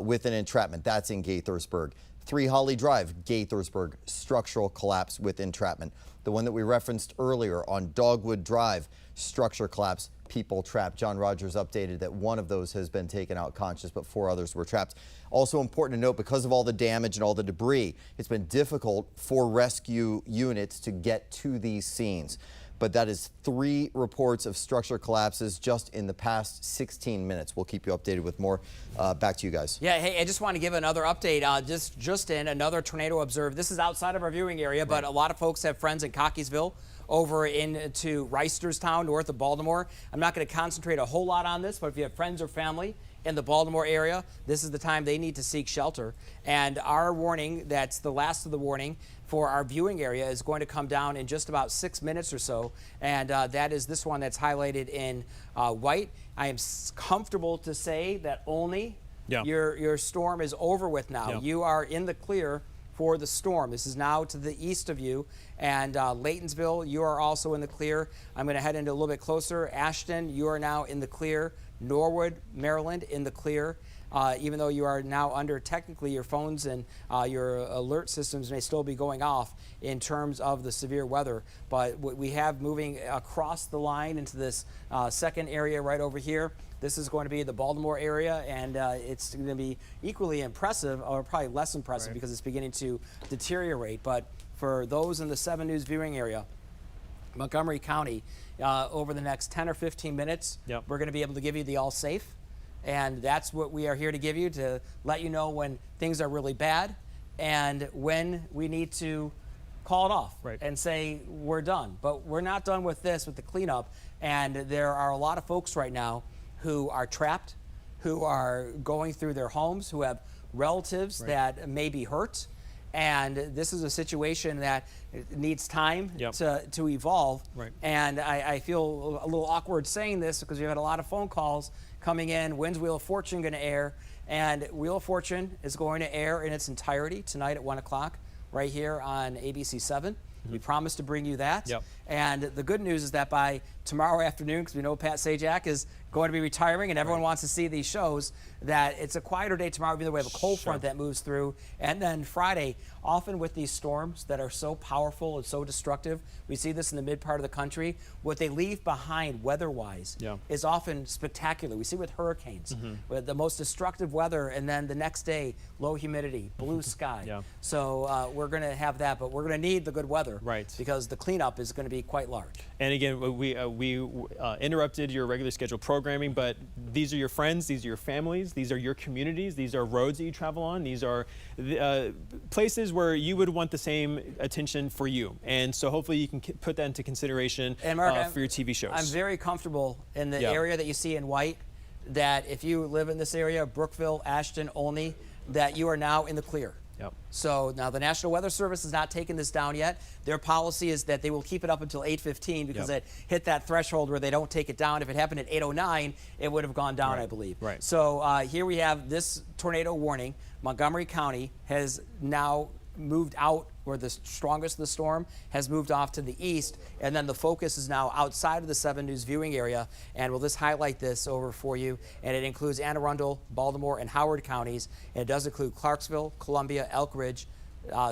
with an entrapment. That's in Gaithersburg. 3 Holly Drive, Gaithersburg, structural collapse with entrapment. The one that we referenced earlier on Dogwood Drive, structure collapse, people trapped. John Rogers updated that one of those has been taken out conscious, but 4 others were trapped. Also important to note, because of all the damage and all the debris, it's been difficult for rescue units to get to these scenes. But that is 3 reports of structure collapses just in the past 16 minutes. We'll keep you updated with more. Back to you guys. Yeah, hey, I just want to give another update. Just in, another tornado observed. This is outside of our viewing area, but a lot of folks have friends in Cockeysville over into Reisterstown, north of Baltimore. I'm not going to concentrate a whole lot on this, but if you have friends or family in the Baltimore area, this is the time they need to seek shelter. And our warning, that's the last of the warning for our viewing area, is going to come down in just about 6 minutes or so. And that is this one that's highlighted in white. I am comfortable to say that only your storm is over with now. Yeah. You are in the clear for the storm. This is now to the east of you. And Laytonsville, you are also in the clear. I'm going to head into a little bit closer. Ashton, you are now in the clear. Norwood, Maryland, in the clear. Even though you are now under, technically, your phones and your alert systems may still be going off in terms of the severe weather. But what we have moving across the line into this second area right over here, this is going to be the Baltimore area, and it's going to be equally impressive, or probably less impressive because it's beginning to deteriorate. But for those in the 7 News viewing area, Montgomery County, over the next 10 or 15 minutes, we're going to be able to give you the all safe. And that's what we are here to give you, to let you know when things are really bad and when we need to call it off and say we're done. But we're not done with this, with the cleanup. And there are a lot of folks right now who are trapped, who are going through their homes, who have relatives that may be hurt. And this is a situation that needs time to evolve. And I feel a little awkward saying this because we've had a lot of phone calls coming in. When's Wheel of Fortune going to air? And Wheel of Fortune is going to air in its entirety tonight at 1 o'clock right here on ABC 7. We promised to bring you that. And the good news is that by tomorrow afternoon, because we know Pat Sajak is going to be retiring and everyone wants to see these shows, that it's a quieter day tomorrow, even though we have a cold front that moves through. And then Friday, often with these storms that are so powerful and so destructive, we see this in the mid part of the country, what they leave behind weather-wise is often spectacular. We see with hurricanes, with the most destructive weather, and then the next day, low humidity, blue sky. So we're going to have that, but we're going to need the good weather because the cleanup is going to be quite large. And again, we interrupted your regular scheduled programming, but these are your friends, these are your families, these are your communities, these are roads that you travel on, these are places where you would want the same attention for you. And so hopefully you can put that into consideration for your TV shows. I'm very comfortable in the area that you see in white, that if you live in this area, Brookville, Ashton, Olney, that you are now in the clear. So now the National Weather Service has not taken this down yet. Their policy is that they will keep it up until 8:15 because it hit that threshold where they don't take it down. If it happened at 8:09, it would have gone down, I believe. So here we have this tornado warning. Montgomery County has now moved out, where the strongest of the storm has moved off to the east, and then the focus is now outside of the 7 News viewing area. And we'll just highlight this over for you. And it includes Anne Arundel, Baltimore, and Howard counties. And it does include Clarksville, Columbia, Elk Ridge,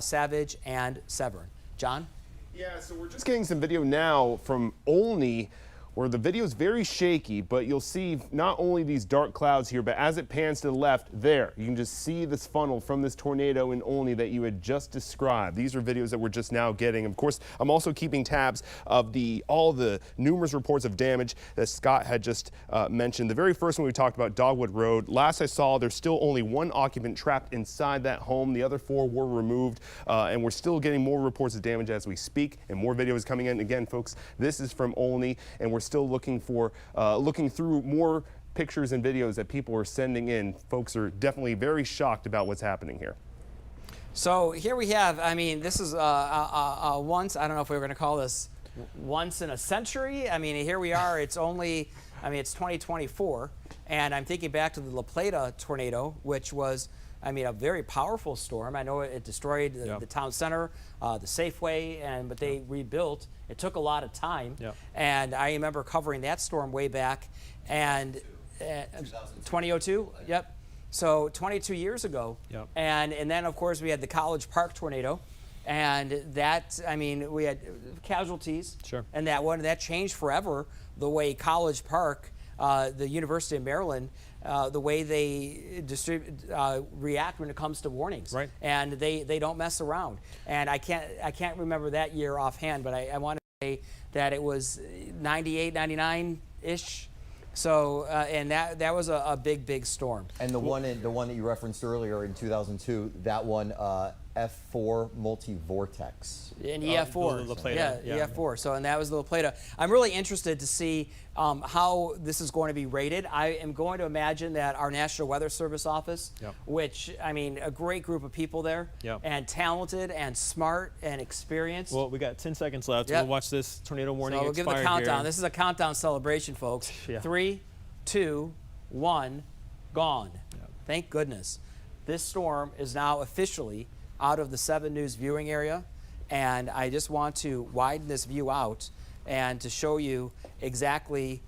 Savage, and Severn. John? Yeah, so we're just getting some video now from Olney, where the video is very shaky, but you'll see not only these dark clouds here, but as it pans to the left there, you can just see this funnel from this tornado in Olney that you had just described. These are videos that we're just now getting. Of course, I'm also keeping tabs of all the numerous reports of damage that Scott had just mentioned. The very first one we talked about, Dogwood Road. Last I saw, there's still only 1 occupant trapped inside that home. The other 4 were removed, and we're still getting more reports of damage as we speak, and more videos coming in. Again, folks, this is from Olney, and we're still looking through more pictures and videos that people are sending in. Folks are definitely very shocked about what's happening here. So here we have, I mean, this is once, I don't know if we were going to call this once in a century. I mean, here we are. It's only I mean, it's 2024, and I'm thinking back to the La Plata tornado, which was, I mean, a very powerful storm. I know it destroyed the town center, the Safeway, but they rebuilt. It took a lot of time, and I remember covering that storm way back, and 2002. Yep. So 22 years ago, and then of course we had the College Park tornado, and that, I mean, we had casualties, and that changed forever the way College Park, the University of Maryland, the way they react when it comes to warnings, and they don't mess around. And I can't remember that year offhand, but I want to say that it was 98, 99-ish. So and that was a big storm. And the one that you referenced earlier in 2002, that one F4 multi-vortex. In EF4. La Plata. EF4. So, and that was the La Plata. I'm really interested to see how this is going to be rated. I am going to imagine that our National Weather Service office, which, I mean, a great group of people there, and talented and smart and experienced. Well, we got 10 seconds left. We'll watch this tornado warning we'll give the countdown. Here. This is a countdown celebration, folks. 3, 2, 1, gone. Thank goodness. This storm is now officially out of the 7 News viewing area, and I just want to widen this view out and to show you exactly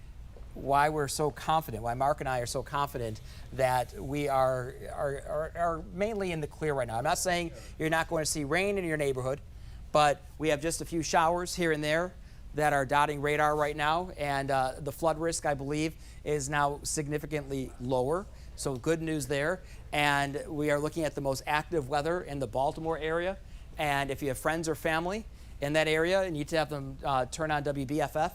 why we're so confident, why Mark and I are so confident that we are mainly in the clear right now. I'm not saying you're not going to see rain in your neighborhood, but we have just a few showers here and there that are dotting radar right now, and the flood risk, I believe, is now significantly lower. So good news there. And we are looking at the most active weather in the Baltimore area. And if you have friends or family in that area, you need to have them turn on WBFF,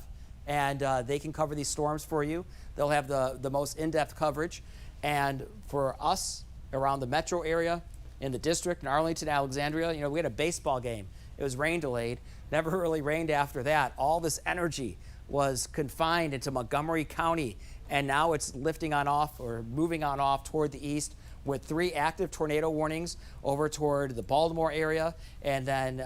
and they can cover these storms for you. They'll have the most in-depth coverage. And for us around the metro area, in the district, in Arlington, Alexandria, you know, we had a baseball game. It was rain delayed. Never really rained after that. All this energy was confined into Montgomery County, and now it's lifting on off or moving on off toward the east with 3 active tornado warnings over toward the Baltimore area, and then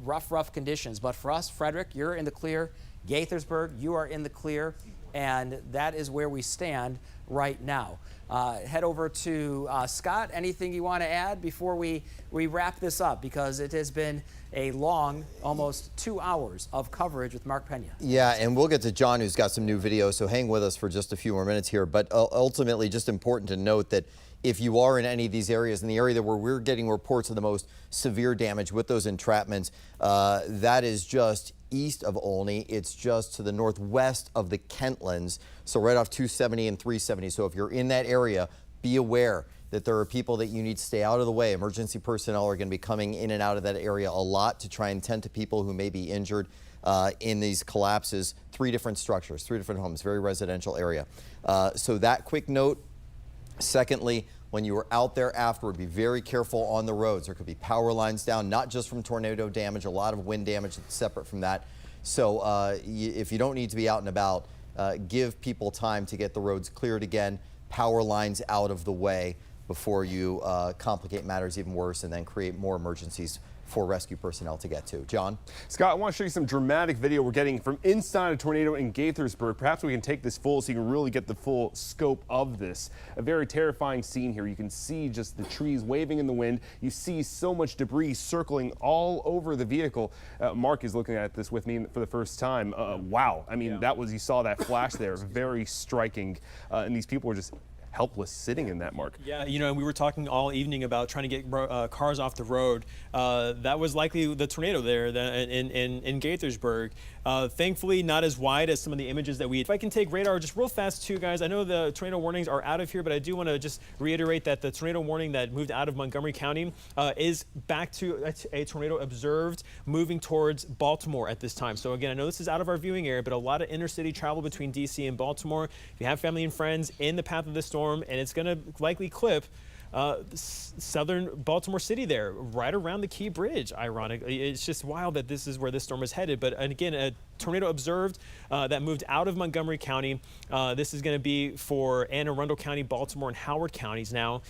rough conditions. But for us, Frederick, you're in the clear. Gaithersburg, you are in the clear, and that is where we stand right now. Head over to Scott. Anything you want to add before we wrap this up? Because it has been a long, almost 2 hours of coverage with Mark Pena. Yeah, and we'll get to John, who's got some new videos, so hang with us for just a few more minutes here. But ultimately, just important to note that if you are in any of these areas, in the area where we're getting reports of the most severe damage with those entrapments, that is just east of Olney. It's just to the northwest of the Kentlands, so right off 270 and 370. So if you're in that area, be aware that there are people that you need to stay out of the way. Emergency personnel are going to be coming in and out of that area a lot to try and tend to people who may be injured in these collapses. 3 different structures, 3 different homes, very residential area. So that quick note. Secondly, when you are out there afterward, be very careful on the roads. There could be power lines down, not just from tornado damage, a lot of wind damage that's separate from that. So if you don't need to be out and about, give people time to get the roads cleared again, power lines out of the way before you complicate matters even worse and then create more emergencies for rescue personnel to get to. John? Scott, I want to show you some dramatic video we're getting from inside a tornado in Gaithersburg. Perhaps we can take this full so you can really get the full scope of this. A very terrifying scene here. You can see just the trees waving in the wind. You see so much debris circling all over the vehicle. Mark is looking at this with me for the first time. Wow. I mean, you saw that flash there. Very striking. And these people were just helpless sitting in that, Mark. Yeah, you know, we were talking all evening about trying to get cars off the road. That was likely the tornado there in Gaithersburg. Thankfully, not as wide as some of the images that If I can take radar just real fast too, guys. I know the tornado warnings are out of here, but I do want to just reiterate that the tornado warning that moved out of Montgomery County is back to a tornado observed moving towards Baltimore at this time. So again, I know this is out of our viewing area, but a lot of intercity travel between DC and Baltimore. If you have family and friends in the path of this storm, and it's going to likely clip southern Baltimore City there, right around the Key Bridge, ironically. It's just wild that this is where this storm is headed. But again, a tornado observed that moved out of Montgomery County. This is going to be for Anne Arundel County, Baltimore, and Howard counties now.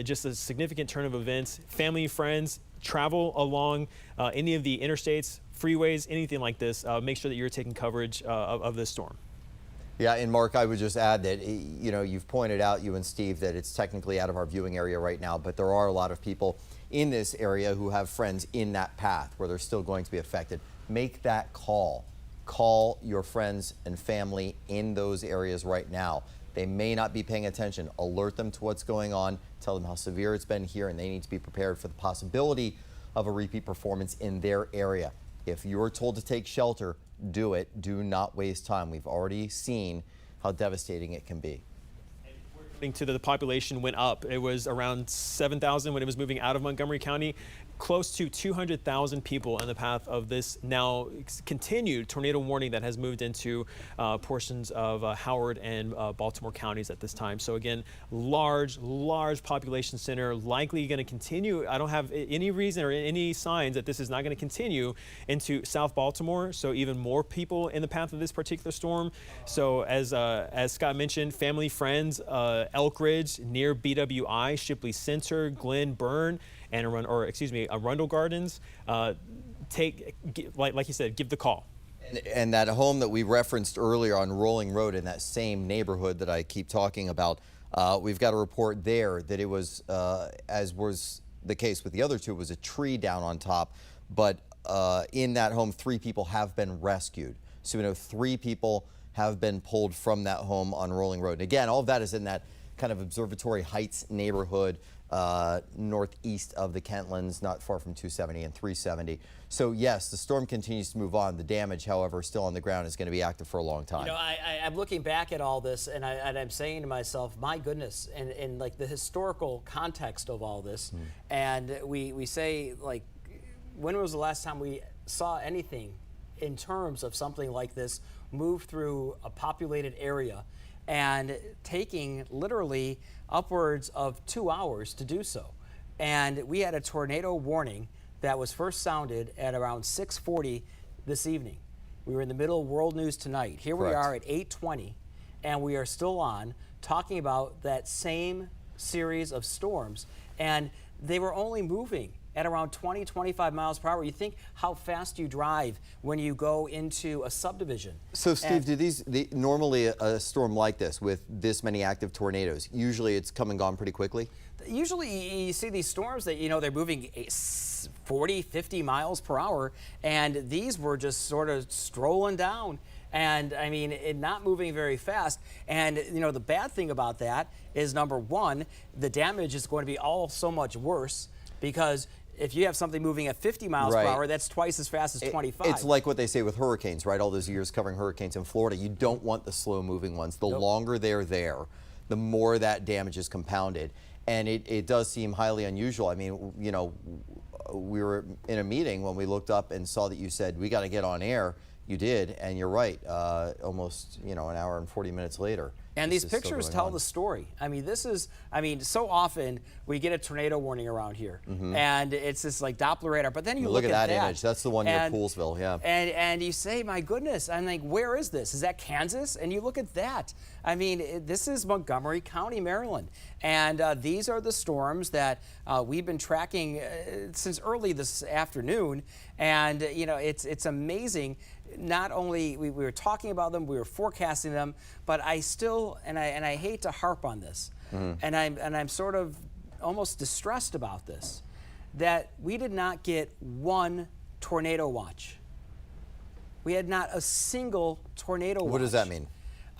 Just a significant turn of events. Family, friends, travel along any of the interstates, freeways, anything like this. Make sure that you're taking coverage of this storm. Yeah, and Mark, I would just add that, you know, you've pointed out, you and Steve, that it's technically out of our viewing area right now, but there are a lot of people in this area who have friends in that path where they're still going to be affected. Make that call. Call your friends and family in those areas right now. They may not be paying attention. Alert them to what's going on. Tell them how severe it's been here, and they need to be prepared for the possibility of a repeat performance in their area. If you're told to take shelter, do it. Do not waste time. We've already seen how devastating it can be. To the population went up. It was around 7,000 when it was moving out of Montgomery County. Close to 200,000 people in the path of this now continued tornado warning that has moved into portions of Howard and Baltimore counties at this time. So again, large population center, likely going to continue. I don't have any reason or any signs that this is not going to continue into South Baltimore. So even more people in the path of this particular storm. So as Scott mentioned, family, friends, Elk Ridge, near BWI, Shipley Center, Glen Burn, and Arundel Gardens, like you said, give the call. And that home that we referenced earlier on Rolling Road in that same neighborhood that I keep talking about, we've got a report there that it was, as was the case with the other two, it was a tree down on top. But in that home, 3 people have been rescued. So we know 3 people have been pulled from that home on Rolling Road. And again, all of that is in that kind of Observatory Heights neighborhood, northeast of the Kentlands, not far from 270 and 370. So yes, the storm continues to move on. The damage, however, still on the ground is going to be active for a long time. You know, I'm looking back at all this, and I'm saying to myself, my goodness, and like the historical context of all this, and we say, like, when was the last time we saw anything in terms of something like this move through a populated area and taking literally upwards of 2 hours to do so. And we had a tornado warning that was first sounded at around 6:40 this evening. We were in the middle of World News Tonight. Here we are at 8:20, and we are still on talking about that same series of storms. And they were only moving at around 20, 25 miles per hour. You think how fast you drive when you go into a subdivision. So Steve, normally a storm like this with this many active tornadoes, usually it's come and gone pretty quickly? Usually you see these storms that, you know, they're moving 40, 50 miles per hour, and these were just sort of strolling down. And I mean, not moving very fast. And you know, the bad thing about that is, number one, the damage is going to be all so much worse, because if you have something moving at 50 miles per hour, that's twice as fast as 25. It's like what they say with hurricanes, right? All those years covering hurricanes in Florida. You don't want the slow-moving ones. The longer they're there, the more that damage is compounded. And it does seem highly unusual. I mean, you know, we were in a meeting when we looked up and saw that you said, we got to get on air. You did, and you're right, almost, you know, an hour and 40 minutes later. And these pictures tell the story. I mean, so often we get a tornado warning around here, and it's this like Doppler radar, but then you look at that image. That's the one near Poolesville, yeah. And you say, my goodness, I'm like, where is this? Is that Kansas? And you look at that. I mean, this is Montgomery County, Maryland. And these are the storms that we've been tracking since early this afternoon. And, you know, it's amazing. Not only we were talking about them, we were forecasting them, but I still, and I hate to harp on this, and I'm sort of almost distressed about this, that we did not get one tornado watch. We had not a single tornado watch. What does that mean?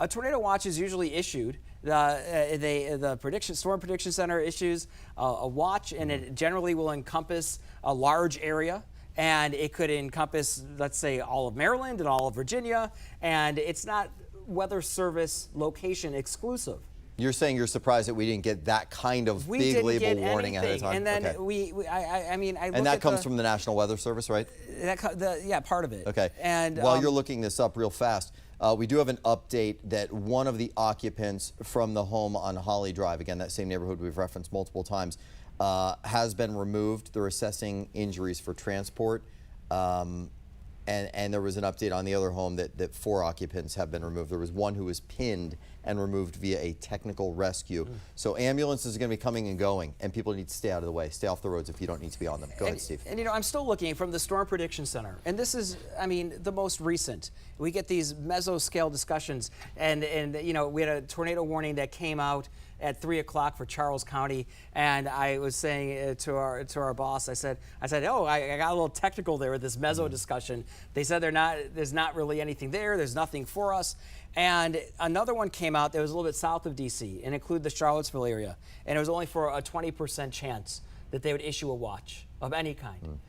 A tornado watch is usually issued. The Storm Prediction Center issues a watch, and it generally will encompass a large area. And it could encompass, let's say, all of Maryland and all of Virginia, and it's not Weather Service location exclusive. You're saying you're surprised that we didn't get that kind of big label warning ahead of time? And then and that comes from the National Weather Service, right? Yeah, part of it. Okay. And while you're looking this up real fast, we do have an update that one of the occupants from the home on Holly Drive, again, that same neighborhood we've referenced multiple times, has been removed. They're assessing injuries for transport. And there was an update on the other home that 4 occupants have been removed. There was one who was pinned and removed via a technical rescue. So ambulances are going to be coming and going, and people need to stay out of the way. Stay off the roads if you don't need to be on them. Go ahead, Steve. And you know, I'm still looking from the Storm Prediction Center, and this is, I mean, the most recent. We get these mesoscale discussions, and you know, we had a tornado warning that came out at 3 o'clock for Charles County, and I was saying to our boss, I said, oh, I got a little technical there with this meso discussion. They said there's not really anything there. There's nothing for us. And another one came out that was a little bit south of D.C. and included the Charlottesville area, and it was only for a 20% chance that they would issue a watch of any kind.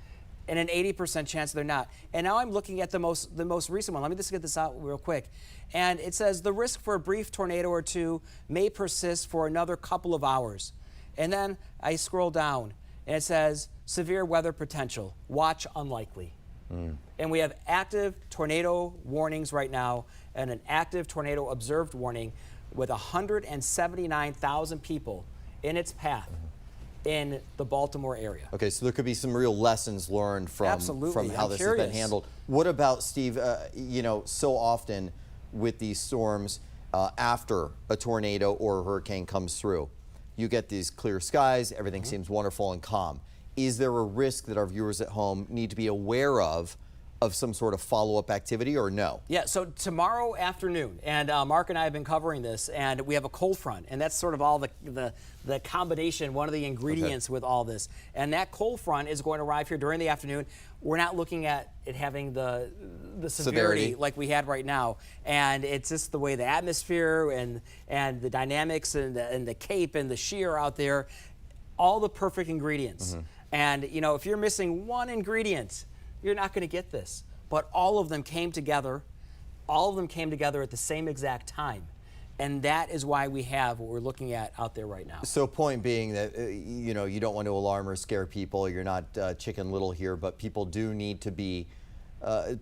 And an 80% chance they're not. And now I'm looking at the most recent one. Let me just get this out real quick. And it says the risk for a brief tornado or two may persist for another couple of hours. And then I scroll down and it says severe weather potential, watch unlikely. And we have active tornado warnings right now and an active tornado observed warning with 179,000 people in its path in the Baltimore area. Okay, so there could be some real lessons learned from how this has been handled. What about, Steve, you know, so often with these storms, after a tornado or a hurricane comes through, you get these clear skies, everything seems wonderful and calm. Is there a risk that our viewers at home need to be aware of some sort of follow-up activity, or no? Yeah, so tomorrow afternoon, and Mark and I have been covering this, and we have a cold front, and that's sort of all the combination, one of the ingredients with all this. And that cold front is going to arrive here during the afternoon. We're not looking at it having the severity like we had right now, and it's just the way the atmosphere and the dynamics and the cape and the shear out there, all the perfect ingredients. And you know, if you're missing one ingredient, you're not going to get this. But all of them came together. All of them came together at the same exact time. And that is why we have what we're looking at out there right now. So point being that, you know, you don't want to alarm or scare people. You're not Chicken Little here, but people do need to be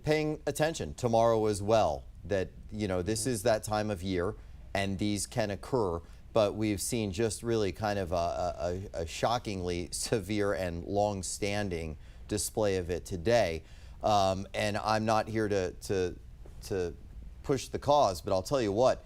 paying attention tomorrow as well. That, you know, this is that time of year and these can occur. But we've seen just really kind of a shockingly severe and long-standing display of it today. And I'm not here to push the cause, but I'll tell you what,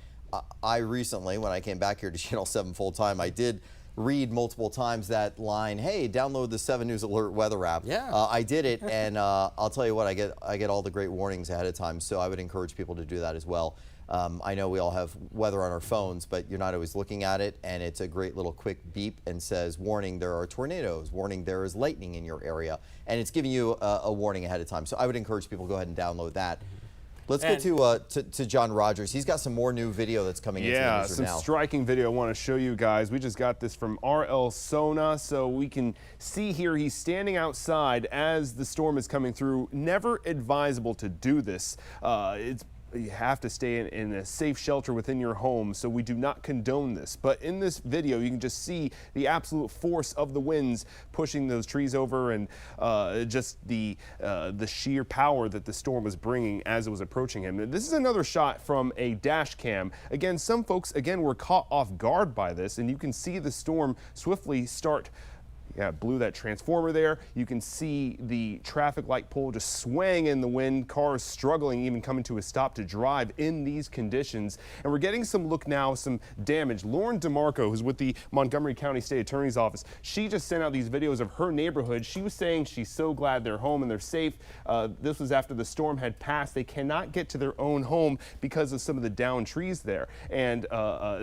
I recently, when I came back here to Channel 7 full-time, I did read multiple times that line, hey, download the 7 News Alert weather app. Yeah. I did it, and I'll tell you what, I get all the great warnings ahead of time, so I would encourage people to do that as well. I know we all have weather on our phones, but you're not always looking at it, and it's a great little quick beep and says, warning, there are tornadoes, warning, there is lightning in your area, and it's giving you a warning ahead of time. So I would encourage people to go ahead and download that. Let's get to John Rogers. He's got some more new video that's coming into the newsroom now. Some striking video I want to show you guys. We just got this from RL Sona, so we can see here he's standing outside as the storm is coming through. Never advisable to do this. You have to stay in a safe shelter within your home, so we do not condone this. But in this video, you can just see the absolute force of the winds pushing those trees over, and just the sheer power that the storm was bringing as it was approaching him. And this is another shot from a dash cam. Again, some folks, were caught off guard by this, and you can see the storm swiftly start. Yeah, blew that transformer there. You can see the traffic light pole just swaying in the wind, cars struggling, even coming to a stop to drive in these conditions. And we're getting some look now, some damage. Lauren DeMarco, who's with the Montgomery County State Attorney's Office, she just sent out these videos of her neighborhood. She was saying she's so glad they're home and they're safe. This was after the storm had passed. They cannot get to their own home because of some of the downed trees there. And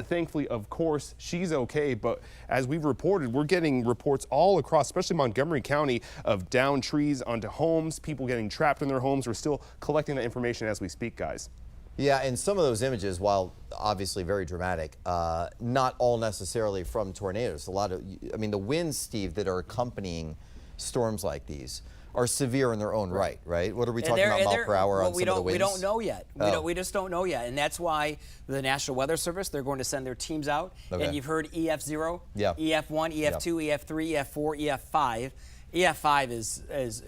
thankfully, of course, she's okay. But as we've reported, we're getting reports all across, especially Montgomery County, of downed trees onto homes, people getting trapped in their homes. We're still collecting that information as we speak, guys. Yeah, and some of those images, while obviously very dramatic, not all necessarily from tornadoes. The winds, Steve, that are accompanying storms like these are severe in their own right? What are we talking about, mile per hour on some of the winds? We don't know yet. We just don't know yet. And that's why the National Weather Service, they're going to send their teams out. Okay. And you've heard EF0, EF1, EF2, EF3, EF4, EF5. EF5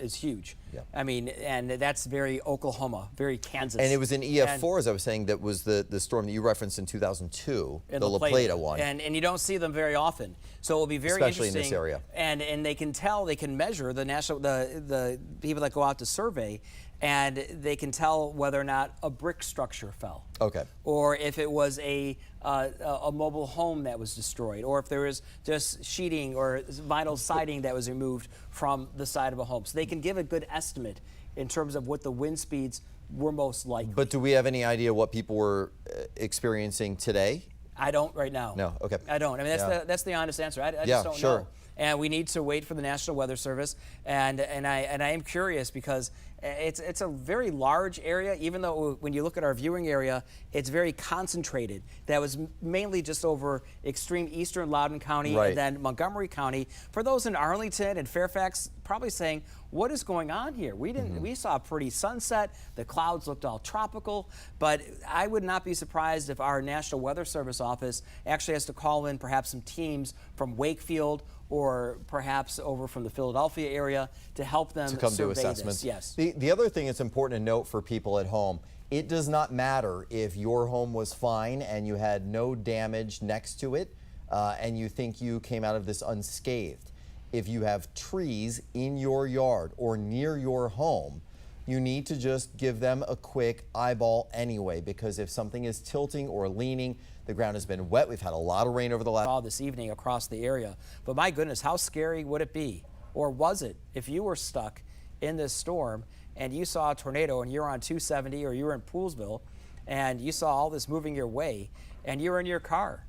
is huge. Yeah. I mean, and that's very Oklahoma, very Kansas. And it was in EF4, as I was saying, that was the storm that you referenced in 2002, the La Plata one. And you don't see them very often. So it will be very Especially interesting. in this area. And they can tell, they can measure the people that go out to survey, and they can tell whether or not a brick structure fell. Okay. Or if it was a mobile home that was destroyed, or if there was just sheeting or vinyl siding that was removed from the side of a home. So they can give a good estimate in terms of what the wind speeds were most likely. But do we have any idea what people were experiencing today? I don't right now. No, okay. I don't. I mean, that's the honest answer. I just don't sure. know. And we need to wait for the National Weather Service. And I am curious because it's a very large area, even though when you look at our viewing area, it's very concentrated. That was mainly just over extreme eastern Loudoun County Right. and then Montgomery County. For those in Arlington and Fairfax, probably saying, what is going on here? We saw a pretty sunset. The clouds looked all tropical, but I would not be surprised if our National Weather Service office actually has to call in perhaps some teams from Wakefield or perhaps over from the Philadelphia area to help them To come do survey assessments. this. Yes. The other thing that's important to note for people at home, it does not matter if your home was fine and you had no damage next to it and you think you came out of this unscathed. If you have trees in your yard or near your home, you need to just give them a quick eyeball anyway, because if something is tilting or leaning, the ground has been wet. We've had a lot of rain over the last All this evening across the area. But my goodness, how scary would it be? Or was it if you were stuck in this storm and you saw a tornado and you're on 270 or you were in Poolesville and you saw all this moving your way and you're in your car?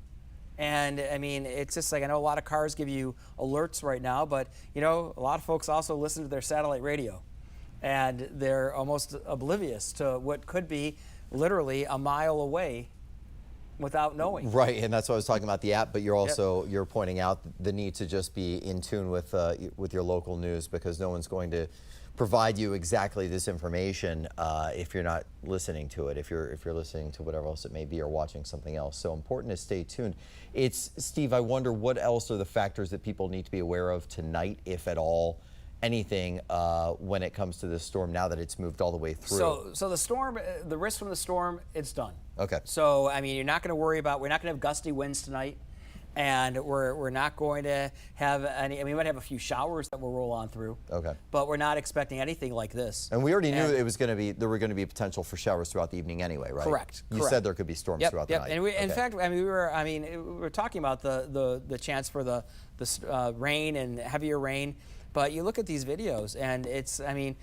And I mean, it's just like, I know a lot of cars give you alerts right now, but you know, a lot of folks also listen to their satellite radio and they're almost oblivious to what could be literally a mile away without knowing. Right, and that's what I was talking about the app, but you're also you're pointing out the need to just be in tune with your local news, because no one's going to provide you exactly this information if you're not listening to it, if you're listening to whatever else it may be or watching something else. So important to stay tuned. It's Steve, I wonder what else are the factors that people need to be aware of tonight, if at all, anything, when it comes to this storm now that it's moved all the way through? So the storm, the risk from the storm, it's done. Okay. So I mean, you're not going to worry about. We're not going to have gusty winds tonight, and we're not going to have any. I mean, we might have a few showers that will roll on through. Okay. But we're not expecting anything like this. And we already knew it was going to be, there were going to be potential for showers throughout the evening anyway, right? Correct. You said there could be storms throughout the night. And in fact, I mean, we were talking about the chance for the rain and heavier rain. But you look at these videos, and it's, I mean,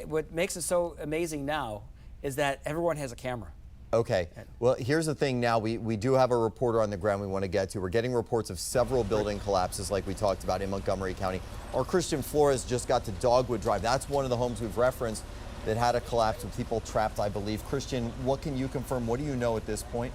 what makes it so amazing now is that everyone has a camera. Okay. Well, here's the thing now. We do have a reporter on the ground we want to get to. We're getting reports of several building collapses like we talked about in Montgomery County. Our Christian Flores just got to Dogwood Drive. That's one of the homes we've referenced that had a collapse with people trapped, I believe. Christian, what can you confirm? What do you know at this point?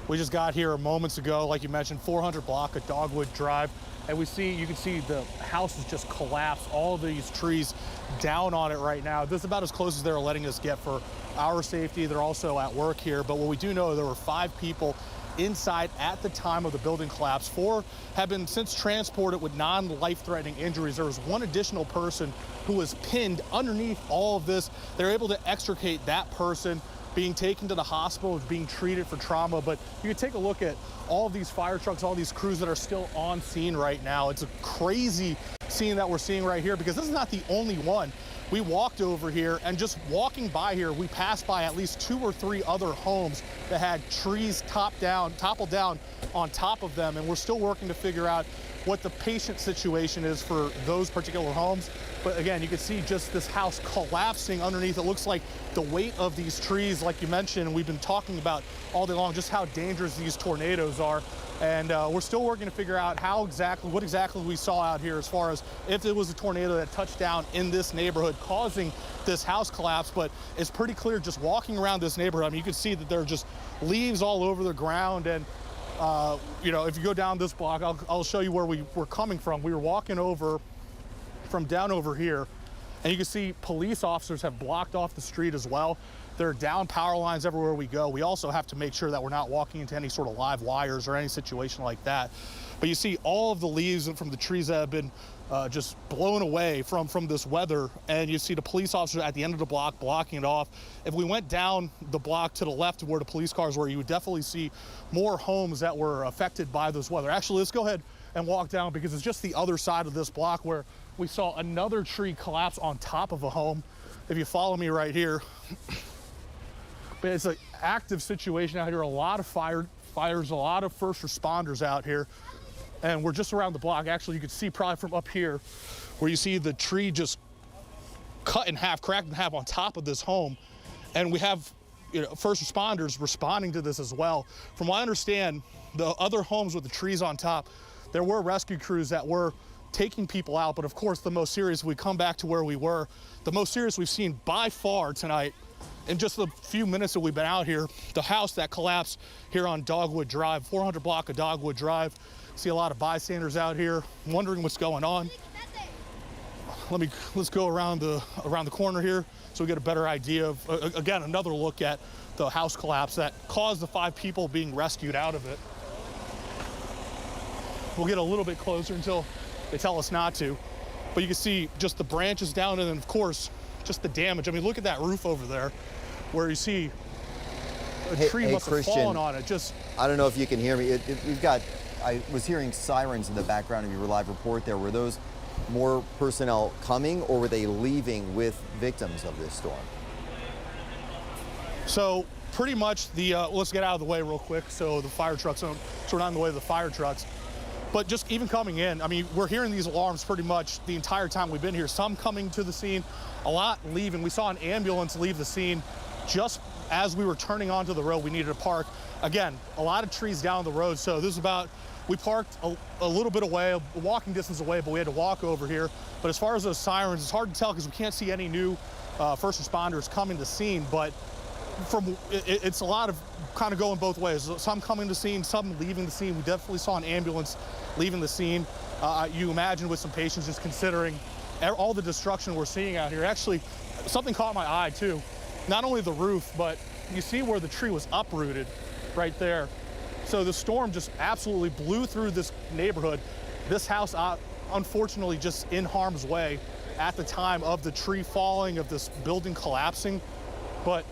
We just got here moments ago, like you mentioned, 400 block of Dogwood Drive. And you can see the house has just collapsed. All of these trees down on it right now. This is about as close as they're letting us get for our safety. They're also at work here. But what we do know, there were 5 people inside at the time of the building collapse. 4 have been since transported with non-life-threatening injuries. There was 1 additional person who was pinned underneath all of this. They're able to extricate that person, being taken to the hospital, being treated for trauma. But you can take a look at all of these fire trucks, all these crews that are still on scene right now. It's a crazy scene that we're seeing right here, because this is not the only one. We walked over here, and just walking by here, we passed by at least 2 or 3 other homes that had trees toppled down on top of them. And we're still working to figure out what the patient situation is for those particular homes. But again, you can see just this house collapsing underneath. It looks like the weight of these trees, like you mentioned, and we've been talking about all day long, just how dangerous these tornadoes are. And we're still working to figure out what exactly we saw out here, as far as if it was a tornado that touched down in this neighborhood causing this house collapse. But it's pretty clear just walking around this neighborhood. I mean, you can see that there are just leaves all over the ground. And you know, if you go down this block, I'll show you where we were coming from. We were walking over from down over here, And you can see police officers have blocked off the street as well. There are down power lines everywhere we go. We also have to make sure that we're not walking into any sort of live wires or any situation like that. But you see all of the leaves from the trees that have been just blown away from this weather, and you see the police officers at the end of the block blocking it off. If we went down the block to the left of where the police cars were, you would definitely see more homes that were affected by this weather. Actually, let's go ahead and walk down, because it's just the other side of this block where we saw another tree collapse on top of a home. If you follow me right here, but it's an active situation out here. A lot of fires, a lot of first responders out here. And we're just around the block. Actually, you can see probably from up here where you see the tree just cut in half, cracked in half on top of this home. And we have first responders responding to this as well. From what I understand, the other homes with the trees on top, there were rescue crews that were taking people out. But of course, the most serious, we come back to where we were, the most serious we've seen by far tonight in just the few minutes that we've been out here, the house that collapsed here on Dogwood Drive, 400 block of Dogwood Drive. See a lot of bystanders out here wondering what's going on. Let's go around the corner here so we get a better idea of, again, another look at the house collapse that caused the 5 people being rescued out of it. We'll get a little bit closer until they tell us not to. But you can see just the branches down, and then of course, just the damage. I mean, look at that roof over there where you see a tree must have fallen on it. Just, I don't know if you can hear me. I was hearing sirens in the background of your live report there. Were those more personnel coming, or were they leaving with victims of this storm? So pretty much let's get out of the way real quick so the fire trucks so we're not in the way of the fire trucks. But just even coming in, I mean, we're hearing these alarms pretty much the entire time we've been here. Some coming to the scene, a lot leaving. We saw an ambulance leave the scene just as we were turning onto the road. We needed to park. Again, a lot of trees down the road. So this is about, we parked a little bit away, a walking distance away, but we had to walk over here. But as far as those sirens, it's hard to tell because we can't see any new first responders coming to the scene. But it's a lot of kind of going both ways. Some coming to the scene, some leaving the scene. We definitely saw an ambulance leaving the scene. You imagine with some patients, just considering all the destruction we're seeing out here. Actually, something caught my eye too. Not only the roof, but you see where the tree was uprooted right there. So the storm just absolutely blew through this neighborhood. This house, unfortunately, just in harm's way at the time of the tree falling, of this building collapsing. But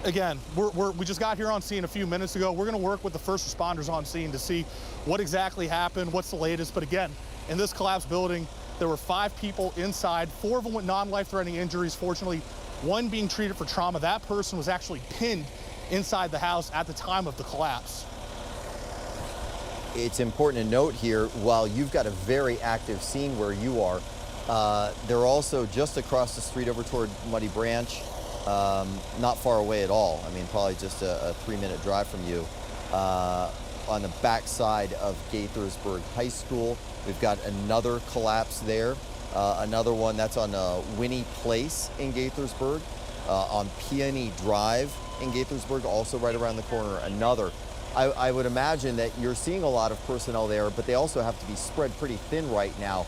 again, we just got here on scene a few minutes ago. We're going to work with the first responders on scene to see what exactly happened, what's the latest. But again, in this collapsed building, there were 5 people inside, 4 of them with non-life-threatening injuries. Fortunately, 1 being treated for trauma. That person was actually pinned inside the house at the time of the collapse. It's important to note here, while you've got a very active scene where you are, they're also just across the street over toward Muddy Branch. Not far away at all. I mean, probably just a 3-minute drive from you. On the back side of Gaithersburg High School, we've got another collapse there. Another one that's on Winnie Place in Gaithersburg. On Peony Drive in Gaithersburg, also right around the corner, another. I would imagine that you're seeing a lot of personnel there, but they also have to be spread pretty thin right now.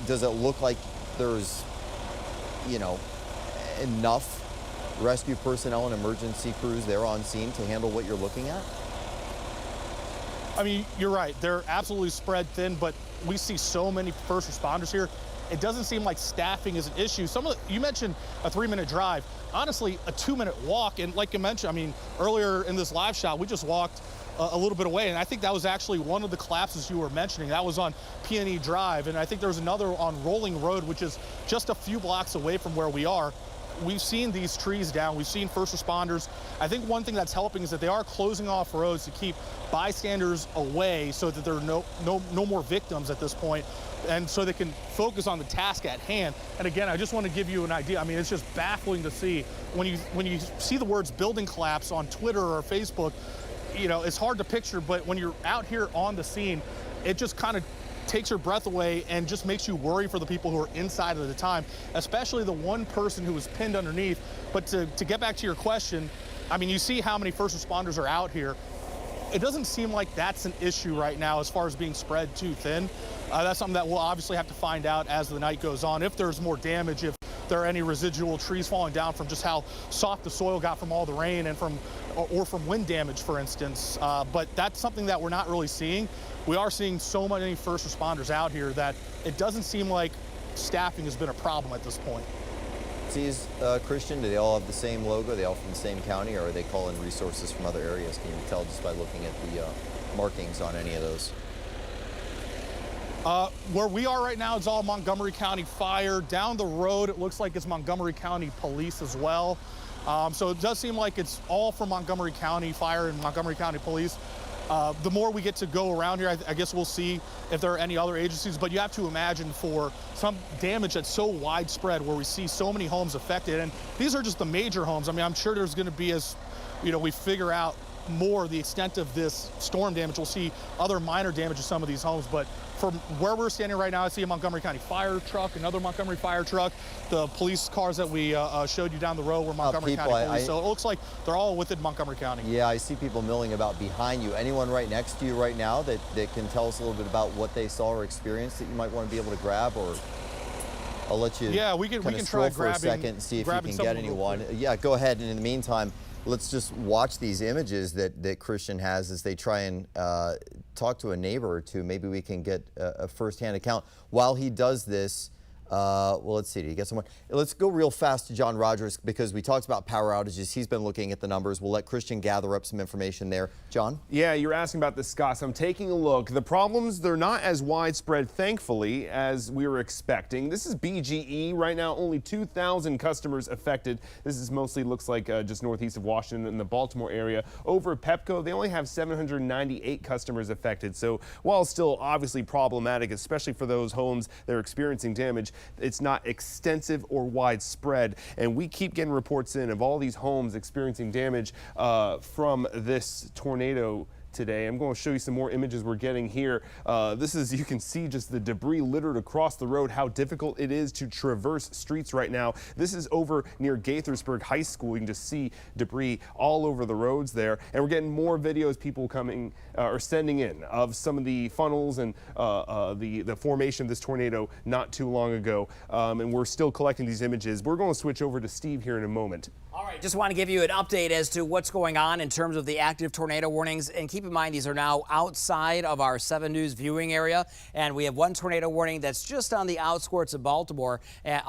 Does it look like there's, enough rescue personnel and emergency crews there on scene to handle what you're looking at? I mean, you're right. They're absolutely spread thin, but we see so many first responders here. It doesn't seem like staffing is an issue. You mentioned a 3-minute drive. Honestly, a 2-minute walk. And like you mentioned, I mean, earlier in this live shot, we just walked a little bit away. And I think that was actually one of the collapses you were mentioning. That was on Peony Drive. And I think there was another on Rolling Road, which is just a few blocks away from where we are. We've seen these trees down. We've seen first responders. I think one thing that's helping is that they are closing off roads to keep bystanders away so that there are no more victims at this point, and so they can focus on the task at hand. And again, I just want to give you an idea. I mean, it's just baffling to see when you see the words building collapse on Twitter or Facebook. It's hard to picture, but when you're out here on the scene, it just kind of takes your breath away and just makes you worry for the people who are inside at the time, especially the one person who was pinned underneath. But to get back to your question, I mean, you see how many first responders are out here. It doesn't seem like that's an issue right now as far as being spread too thin. That's something that we'll obviously have to find out as the night goes on. If there's more damage, if there are any residual trees falling down from just how soft the soil got from all the rain and from wind damage, for instance. But that's something that we're not really seeing. We are seeing so many first responders out here that it doesn't seem like staffing has been a problem at this point. These, Christian, do they all have the same logo? Are they all from the same county, or are they calling resources from other areas? Can you tell just by looking at the markings on any of those? Where we are right now, it's all Montgomery County Fire. Down the road, it looks like it's Montgomery County Police as well. So it does seem like it's all from Montgomery County Fire and Montgomery County Police. The more we get to go around here, I guess we'll see if there are any other agencies, but you have to imagine for some damage that's so widespread where we see so many homes affected, and these are just the major homes. I mean, I'm sure there's going to be, as you know, we figure out more the extent of this storm damage, we'll see other minor damage to some of these homes, but from where we're standing right now, I see a Montgomery County fire truck, another Montgomery fire truck. The police cars that we showed you down the road were Montgomery County Police. So it looks like they're all within Montgomery County. Yeah, I see people milling about behind you. Anyone right next to you right now that can tell us a little bit about what they saw or experienced that you might want to be able to grab? Or I'll let you we can stroll try for a second and see if you can get anyone. Yeah, go ahead. And in the meantime, let's just watch these images that Christian has as they try and talk to a neighbor or two. Maybe we can get a first-hand account. While he does this, well, let's see, did he get someone? Let's go real fast to John Rogers because we talked about power outages. He's been looking at the numbers. We'll let Christian gather up some information there. John? Yeah, you're asking about this, Scott. So I'm taking a look. The problems, they're not as widespread, thankfully, as we were expecting. This is BGE. Right now, only 2,000 customers affected. This is mostly looks like just northeast of Washington in the Baltimore area. Over at Pepco, they only have 798 customers affected. So while it's still obviously problematic, especially for those homes that are experiencing damage, it's not extensive or widespread. And we keep getting reports in of all these homes experiencing damage from this tornado today. I'm going to show you some more images we're getting here. This is, you can see just the debris littered across the road, how difficult it is to traverse streets right now. This is over near Gaithersburg High School. You can just see debris all over the roads there. And we're getting more videos people coming or sending in of some of the funnels and the formation of this tornado not too long ago. And we're still collecting these images. We're going to switch over to Steve here in a moment. All right, just want to give you an update as to what's going on in terms of the active tornado warnings. And keep in mind, these are now outside of our 7 News viewing area. And we have one tornado warning that's just on the outskirts of Baltimore, and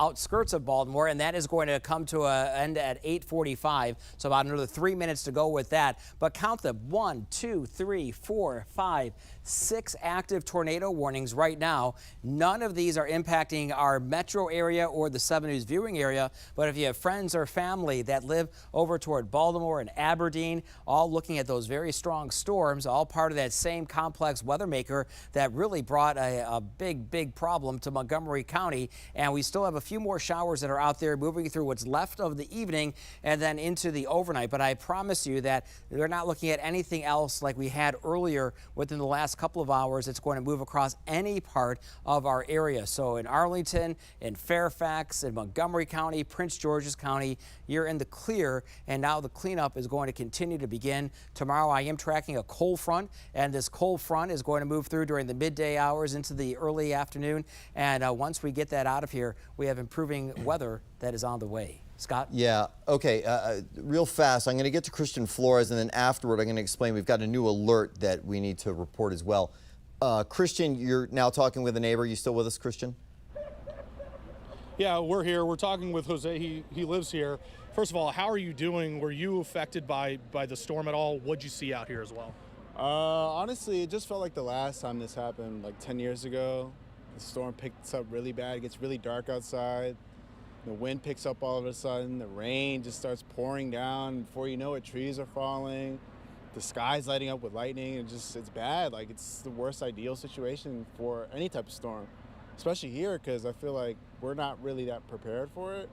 that is going to come to an end at 8:45. So about another 3 minutes to go with that. But count them, 1, 2, 3, 4, 5, 6 active tornado warnings right now. None of these are impacting our metro area or the 7 News viewing area. But if you have friends or family that live over toward Baltimore and Aberdeen, all looking at those very strong storms, all part of that same complex weather maker that really brought a big problem to Montgomery County. And we still have a few more showers that are out there moving through what's left of the evening and then into the overnight. But I promise you that we're not looking at anything else like we had earlier within the last couple of hours. It's going to move across any part of our area. So in Arlington, in Fairfax, in Montgomery County, Prince George's County, you're in the clear, and now the cleanup is going to continue to begin. Tomorrow I am tracking a cold front, and this cold front is going to move through during the midday hours into the early afternoon. And once we get that out of here, we have improving weather that is on the way. Scott? Yeah, okay, real fast, I'm going to get to Christian Flores, and then afterward I'm going to explain we've got a new alert that we need to report as well. Christian, you're now talking with a neighbor. You still with us, Christian? Yeah, we're here. We're talking with Jose. He lives here. First of all, how are you doing? Were you affected by the storm at all? What'd you see out here as well? Honestly, it just felt like the last time this happened, like 10 years ago. The storm picks up really bad. It gets really dark outside. The wind picks up all of a sudden. The rain just starts pouring down. Before you know it, trees are falling. The sky's lighting up with lightning. It's bad. Like, it's the worst ideal situation for any type of storm, especially here, because I feel like we're not really that prepared for it.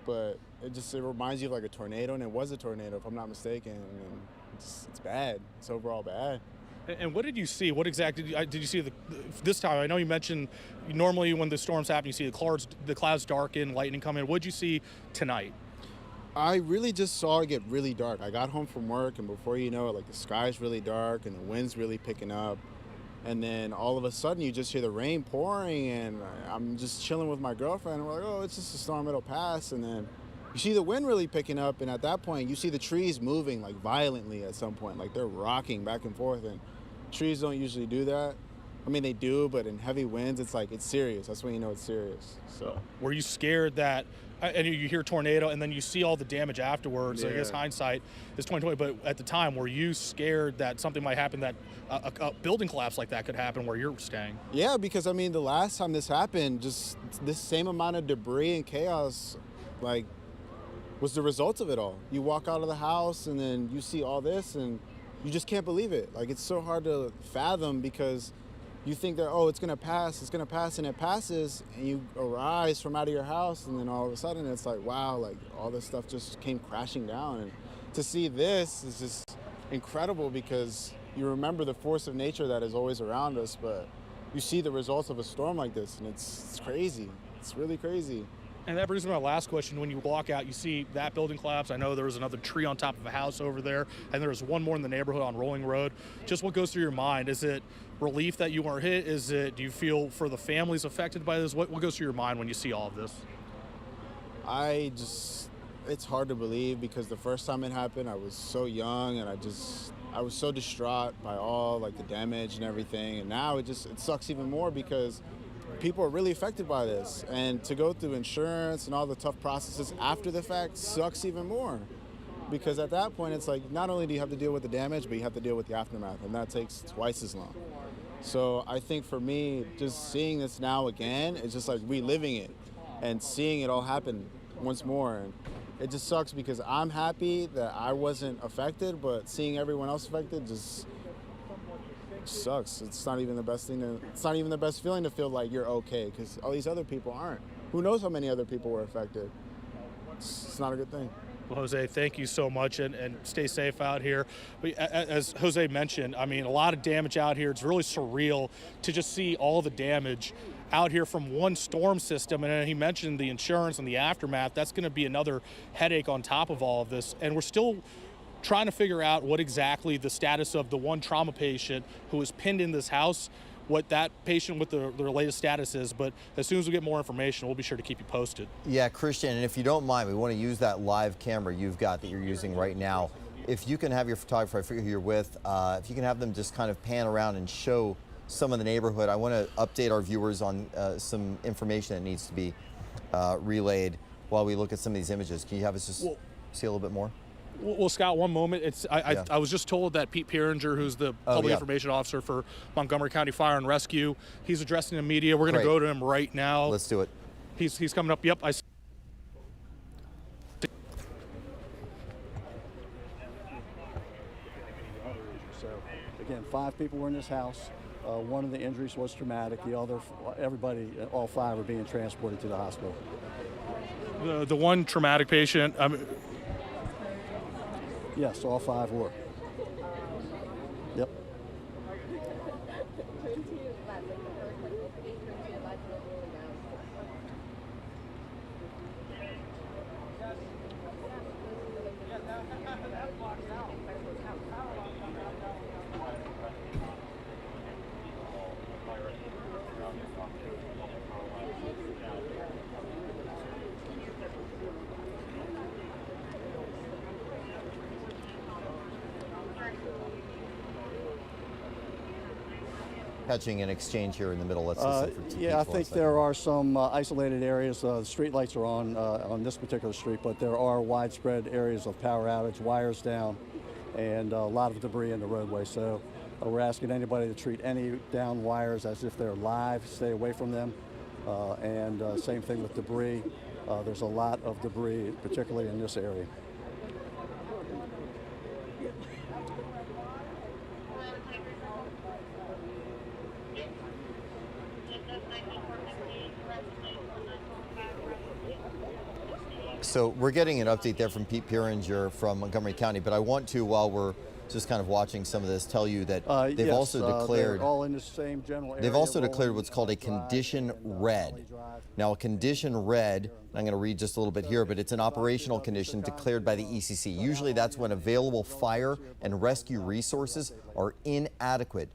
But it reminds you of like a tornado, and it was a tornado, if I'm not mistaken. And it's bad. It's overall bad. And what did you see? What exactly did you see this time? I know you mentioned normally when the storms happen, you see the clouds darken, lightning come in. What did you see tonight? I really just saw it get really dark. I got home from work, and before you know it, like, the sky's really dark and the wind's really picking up. And then all of a sudden you just hear the rain pouring, and I'm just chilling with my girlfriend. And we're like, oh, it's just a storm, it'll pass. And then you see the wind really picking up, and at that point you see the trees moving like violently at some point, like they're rocking back and forth, and trees don't usually do that. I mean, they do, but in heavy winds, it's like, it's serious. That's when you know it's serious. So, Were you scared that, and you hear tornado and then you see all the damage afterwards? Yeah. I guess hindsight is 2020, but at the time, were you scared that something might happen, that a building collapse like that could happen where you're staying? yeah, because I mean, the last time this happened, just this same amount of debris and chaos, like, was the result of it all. You walk out of the house and then you see all this, and you just can't believe it. Like, it's so hard to fathom, because you think that, oh, it's gonna pass, and it passes, and you arise from out of your house, and then all of a sudden it's like, wow, like all this stuff just came crashing down. And to see this is just incredible, because you remember the force of nature that is always around us, but you see the results of a storm like this, and it's crazy. It's really crazy. And that brings me to my last question. When you walk out, you see that building collapse. I know there was another tree on top of a house over there, and there was one more in the neighborhood on Rolling Road. Just what goes through your mind? Is it relief that you weren't hit? Do you feel for the families affected by this? What goes through your mind when you see all of this? It's hard to believe, because the first time it happened, I was so young, and I was so distraught by all like the damage and everything. And now it sucks even more, because people are really affected by this, and to go through insurance and all the tough processes after the fact sucks even more, because at that point it's like, not only do you have to deal with the damage, but you have to deal with the aftermath, and that takes twice as long. So I think for me, just seeing this now again, it's just like reliving it and seeing it all happen once more. And it just sucks, because I'm happy that I wasn't affected, but seeing everyone else affected just sucks. It's not even the best feeling to feel like you're okay, because all these other people aren't. Who knows how many other people were affected? It's not a good thing. Well, Jose, thank you so much, and stay safe out here. But as Jose mentioned, I mean, a lot of damage out here. It's really surreal to just see all the damage out here from one storm system. And then he mentioned the insurance and the aftermath. That's going to be another headache on top of all of this. And we're still trying to figure out what exactly the status of the one trauma patient who was pinned in this house, what that patient with their latest status is. But as soon as we get more information, we'll be sure to keep you posted. Yeah, Christian, and if you don't mind, we want to use that live camera you've got that you're using right now. If you can have your photographer, I forget who you're with, if you can have them just kind of pan around and show some of the neighborhood. I want to update our viewers on some information that needs to be relayed while we look at some of these images. Can you have us just see a little bit more? Well, Scott, one moment. I was just told that Pete Pieringer, who's the public information officer for Montgomery County Fire and Rescue, he's addressing the media. We're going to go to him right now. Let's do it. He's coming up. Yep. So, again, 5 people were in this house. One of the injuries was traumatic. The other, everybody, all 5 are being transported to the hospital. The one traumatic patient. Yes, all 5 were. Yep. Catching an exchange here in the middle. Let's listen for 2 yeah, I think there are some isolated areas. The street lights are on this particular street, but there are widespread areas of power outage, wires down, and a lot of debris in the roadway. So we're asking anybody to treat any down wires as if they're live, stay away from them. And same thing with debris. There's a lot of debris, particularly in this area. So we're getting an update there from Pete Pieringer from Montgomery County, but I want to, while we're just kind of watching some of this, tell you that they've also declared, they're all in the same general area. they've also declared what's called a condition red. Now, a condition red, I'm going to read just a little bit here, but it's an operational condition declared by the ECC. Usually that's when available fire and rescue resources are inadequate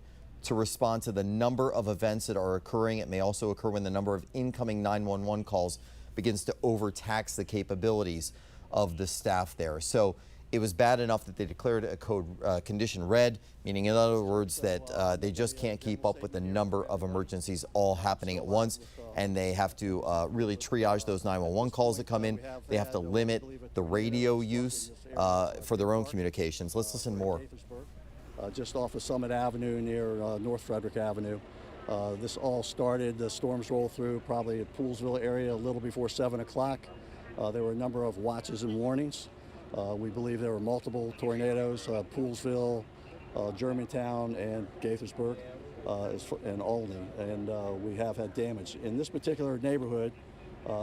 to respond to the number of events that are occurring. It may also occur when the number of incoming 911 calls begins to overtax the capabilities of the staff there. So it was bad enough that they declared a code condition red, meaning in other words that they just can't keep up with the number of emergencies all happening at once, and they have to really triage those 911 calls that come in. They have to limit the radio use for their own communications. Let's listen more. Just off of Summit Avenue near North Frederick Avenue. This all started, the storms rolled through probably at Poolesville area a little before 7 o'clock. There were a number of watches and warnings. We believe there were multiple tornadoes, Poolesville, Germantown, and Gaithersburg, and Albany, and we have had damage. In this particular neighborhood,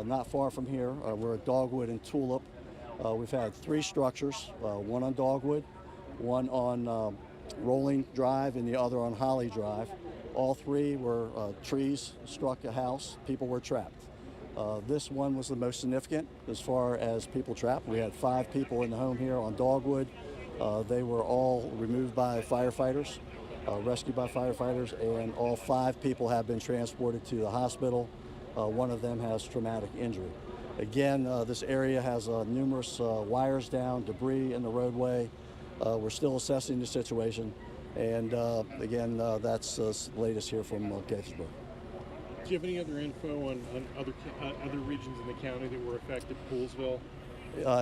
not far from here, we're at Dogwood and Tulip. We've had 3 structures, one on Dogwood, one on Rolling Drive, and the other on Holly Drive. All 3 were trees struck a house, people were trapped. This one was the most significant as far as people trapped. We had 5 people in the home here on Dogwood. They were all removed by firefighters, rescued by firefighters, and all 5 people have been transported to the hospital. One of them has traumatic injury. Again, this area has numerous wires down, debris in the roadway. We're still assessing the situation, and again, that's the latest here from Gaithersburg. Do you have any other info on other regions in the county that were affected, Poolesville?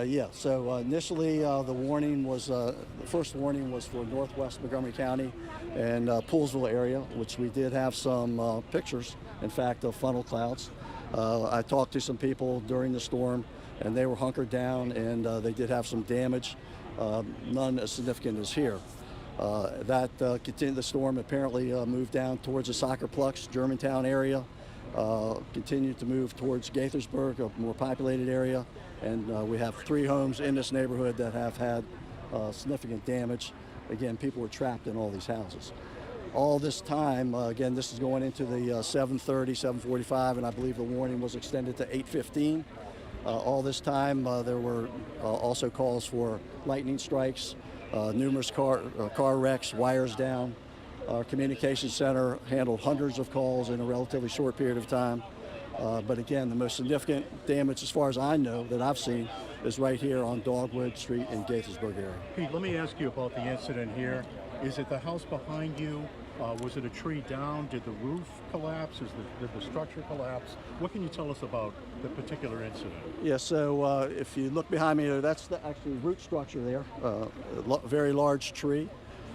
Yeah, so initially the warning was, the first warning was for northwest Montgomery County and Poolesville area, which we did have some pictures, in fact, of funnel clouds. I talked to some people during the storm, and they were hunkered down, and they did have some damage, none as significant as here. Continued, the storm apparently moved down towards the Soccerplex, Germantown area, continued to move towards Gaithersburg, a more populated area, and we have 3 homes in this neighborhood that have had significant damage. Again, people were trapped in all these houses. All this time, again, this is going into the 7:30, 7:45, and I believe the warning was extended to 8:15. All this time, there were also calls for lightning strikes, numerous car wrecks, wires down. Our communications center handled hundreds of calls in a relatively short period of time. But again, the most significant damage, as far as I know, that I've seen, is right here on Dogwood Street in Gaithersburg area. Pete, let me ask you about the incident here. Is it the house behind you? Was it a tree down? Did the roof collapse? Did the structure collapse? What can you tell us about the particular incident? Yeah, so if you look behind me, that's the actual root structure there. Very large tree.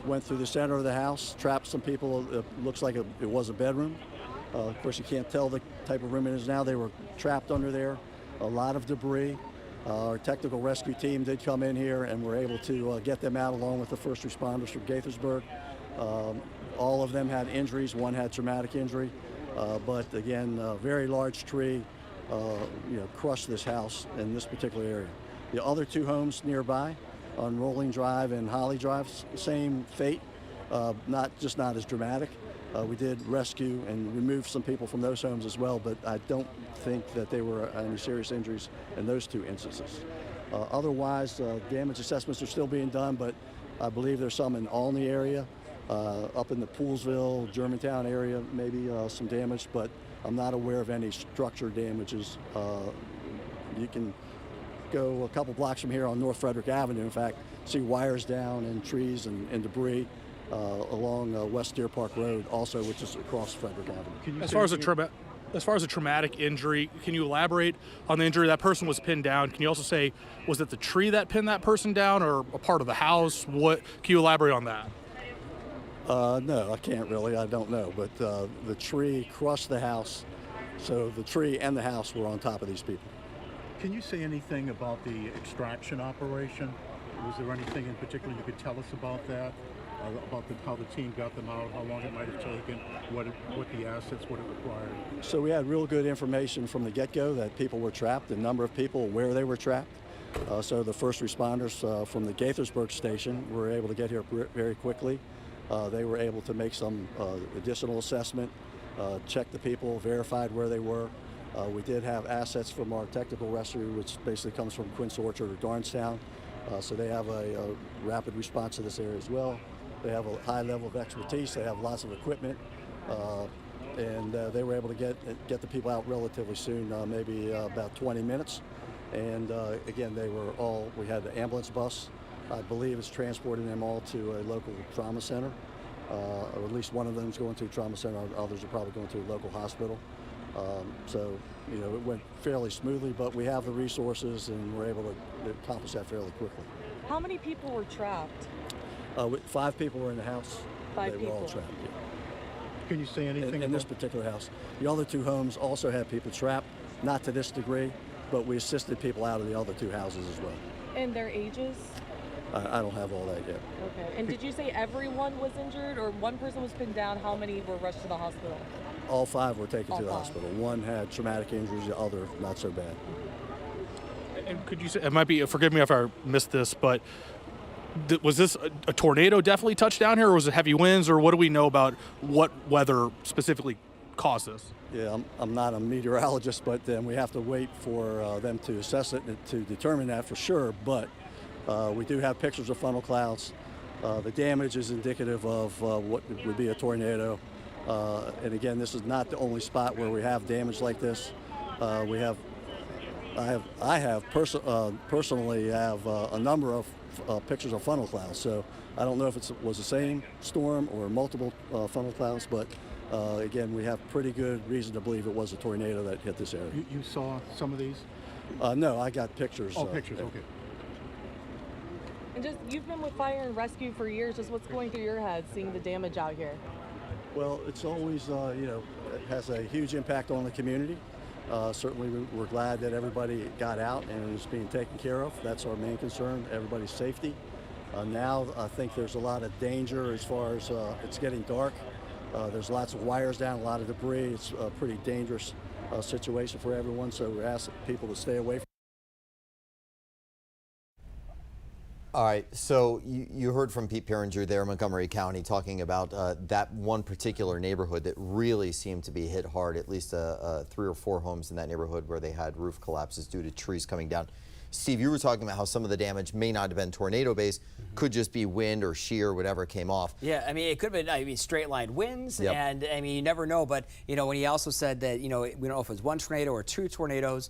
Went through the center of the house, trapped some people. It looks like it was a bedroom. Of course, you can't tell the type of room it is now. They were trapped under there. A lot of debris. Our technical rescue team did come in here and were able to get them out along with the first responders from Gaithersburg. All of them had injuries. One had traumatic injury. But again, a very large tree crushed this house in this particular area. The other 2 homes nearby on Rolling Drive and Holly Drive, same fate, not as dramatic. We did rescue and remove some people from those homes as well, but I don't think that there were any serious injuries in those 2 instances. Otherwise, damage assessments are still being done, but I believe there's some in Albany area, up in the Poolesville, Germantown area, maybe some damage, but I'm not aware of any structure damages. You can go a couple blocks from here on North Frederick Avenue, in fact, see wires down and trees and debris along West Deer Park Road also, which is across Frederick Avenue. As far as a traumatic injury, can you elaborate on the injury? That person was pinned down. Can you also say, was it the tree that pinned that person down or a part of the house? Can you elaborate on that? No, I can't really. I don't know. But the tree crushed the house, so the tree and the house were on top of these people. Can you say anything about the extraction operation? Was there anything in particular you could tell us about that? About how the team got them out, how long it might have taken, what the assets, what it required? So we had real good information from the get-go that people were trapped, the number of people, where they were trapped. So the first responders from the Gaithersburg station were able to get here very quickly. They were able to make some additional assessment, check the people, verified where they were. We did have assets from our technical rescue, which basically comes from Quince Orchard or Darnestown. So they have a rapid response to this area as well. They have a high level of expertise. They have lots of equipment, and they were able to get the people out relatively soon, maybe about 20 minutes. And again, we had the ambulance bus, I believe, is transporting them all to a local trauma center, or at least one of them is going to a trauma center. Others are probably going to a local hospital. So, you know, it went fairly smoothly, but we have the resources and we're able to accomplish that fairly quickly. How many people were trapped? 5 people were in the house. 5 They were all people. trapped. Yeah. Can you say anything In this particular house. The other 2 homes also had people trapped, not to this degree, but we assisted people out of the other 2 houses as well. And their ages? I don't have all that yet. Okay. And did you say everyone was injured, or one person was pinned down? How many were rushed to the hospital? All 5 were taken All to the 5. hospital. One had traumatic injuries, the other not so bad. And could you say, it might be, forgive me if I missed this, but was this a tornado definitely touched down here, or was it heavy winds, or what do we know about what weather specifically caused this? Yeah, I'm not a meteorologist, but then we have to wait for them to assess it to determine that for sure. But we do have pictures of funnel clouds. The damage is indicative of what would be a tornado. And again, this is not the only spot where we have damage like this. I personally have a number of pictures of funnel clouds. So I don't know if it was the same storm or multiple funnel clouds, but again, we have pretty good reason to believe it was a tornado that hit this area. You saw some of these? No, I got pictures. Oh, pictures, okay. And just, you've been with fire and rescue for years. Just what's going through your head seeing the damage out here? Well, it's always, you know, it has a huge impact on the community. Certainly, we're glad that everybody got out and is being taken care of. That's our main concern, everybody's safety. Now, I think there's a lot of danger as far as it's getting dark. There's lots of wires down, a lot of debris. It's a pretty dangerous situation for everyone, so we ask people to stay away from. All right, so you heard from Pete Pieringer there in Montgomery County talking about that one particular neighborhood that really seemed to be hit hard, at least 3 or 4 homes in that neighborhood where they had roof collapses due to trees coming down. Steve, you were talking about how some of the damage may not have been tornado-based, could just be wind or shear, whatever came off. Yeah, I mean, it could have been, straight line winds, Yep. and I mean, you never know. But, you know, when he also said that, you know, we don't know if it was 1 tornado or 2 tornadoes.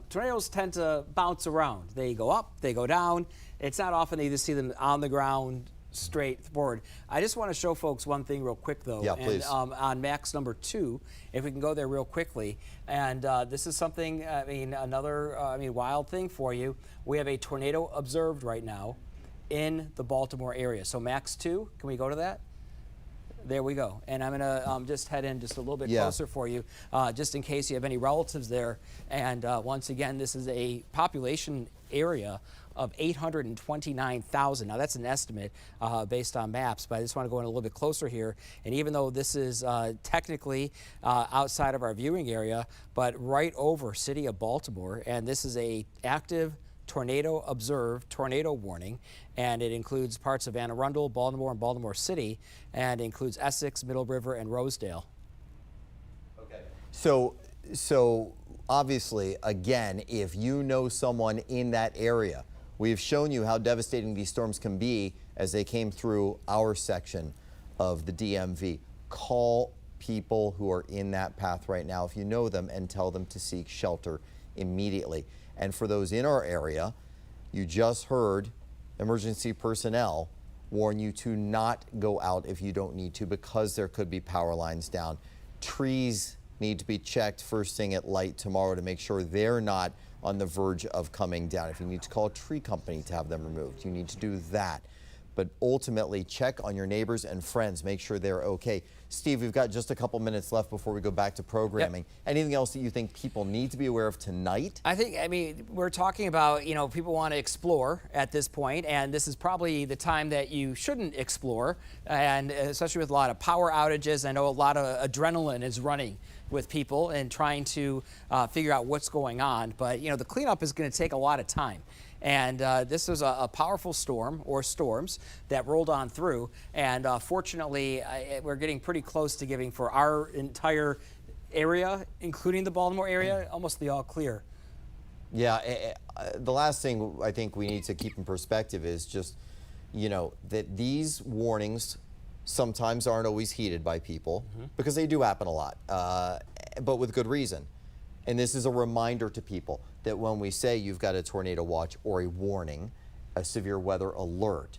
Tornadoes tend to bounce around. They go up, they go down. It's not often that you just see them on the ground straight forward. I just want to show folks one thing real quick, though. Yeah, please. And, on max number 2, if we can go there real quickly. And this is something, I mean, another, wild thing for you. We have a tornado observed right now in the Baltimore area. So max 2, can we go to that? There we go. And I'm going to just head in just a little bit closer for you, just in case you have any relatives there. And once again, this is a population area of 829,000. Now that's an estimate based on maps, but I just want to go in a little bit closer here. And even though this is technically outside of our viewing area, but right over city of Baltimore, and this is a active tornado observed tornado warning, and it includes parts of Anne Arundel, Baltimore, and Baltimore City, and includes Essex, Middle River, and Rosedale. Okay. So obviously, again, if you know someone in that area, we've shown you how devastating these storms can be as they came through our section of the DMV. Call people who are in that path right now if you know them and tell them to seek shelter immediately. And for those in our area, you just heard emergency personnel warn you to not go out if you don't need to because there could be power lines down. Trees need to be checked first thing at light tomorrow to make sure they're not on the verge of coming down. If you need to call a tree company to have them removed, you need to do that. But ultimately, check on your neighbors and friends. Make sure they're okay. Steve, we've got just a couple minutes left before we go back to programming. Yep. Anything else that you think people need to be aware of tonight? I think, we're talking about, people want to explore at this point, and this is probably the time that you shouldn't explore, and especially with a lot of power outages. I know a lot of adrenaline is running with people and trying to figure out what's going on. But, the cleanup is going to take a lot of time. And this was a powerful storm or storms that rolled on through. And fortunately, we're getting pretty close to giving for our entire area, including the Baltimore area, almost the all clear. Yeah, the last thing I think we need to keep in perspective is just that these warnings sometimes aren't always heeded by people because they do happen a lot, but with good reason. And this is a reminder to people that when we say you've got a tornado watch or a warning, a severe weather alert,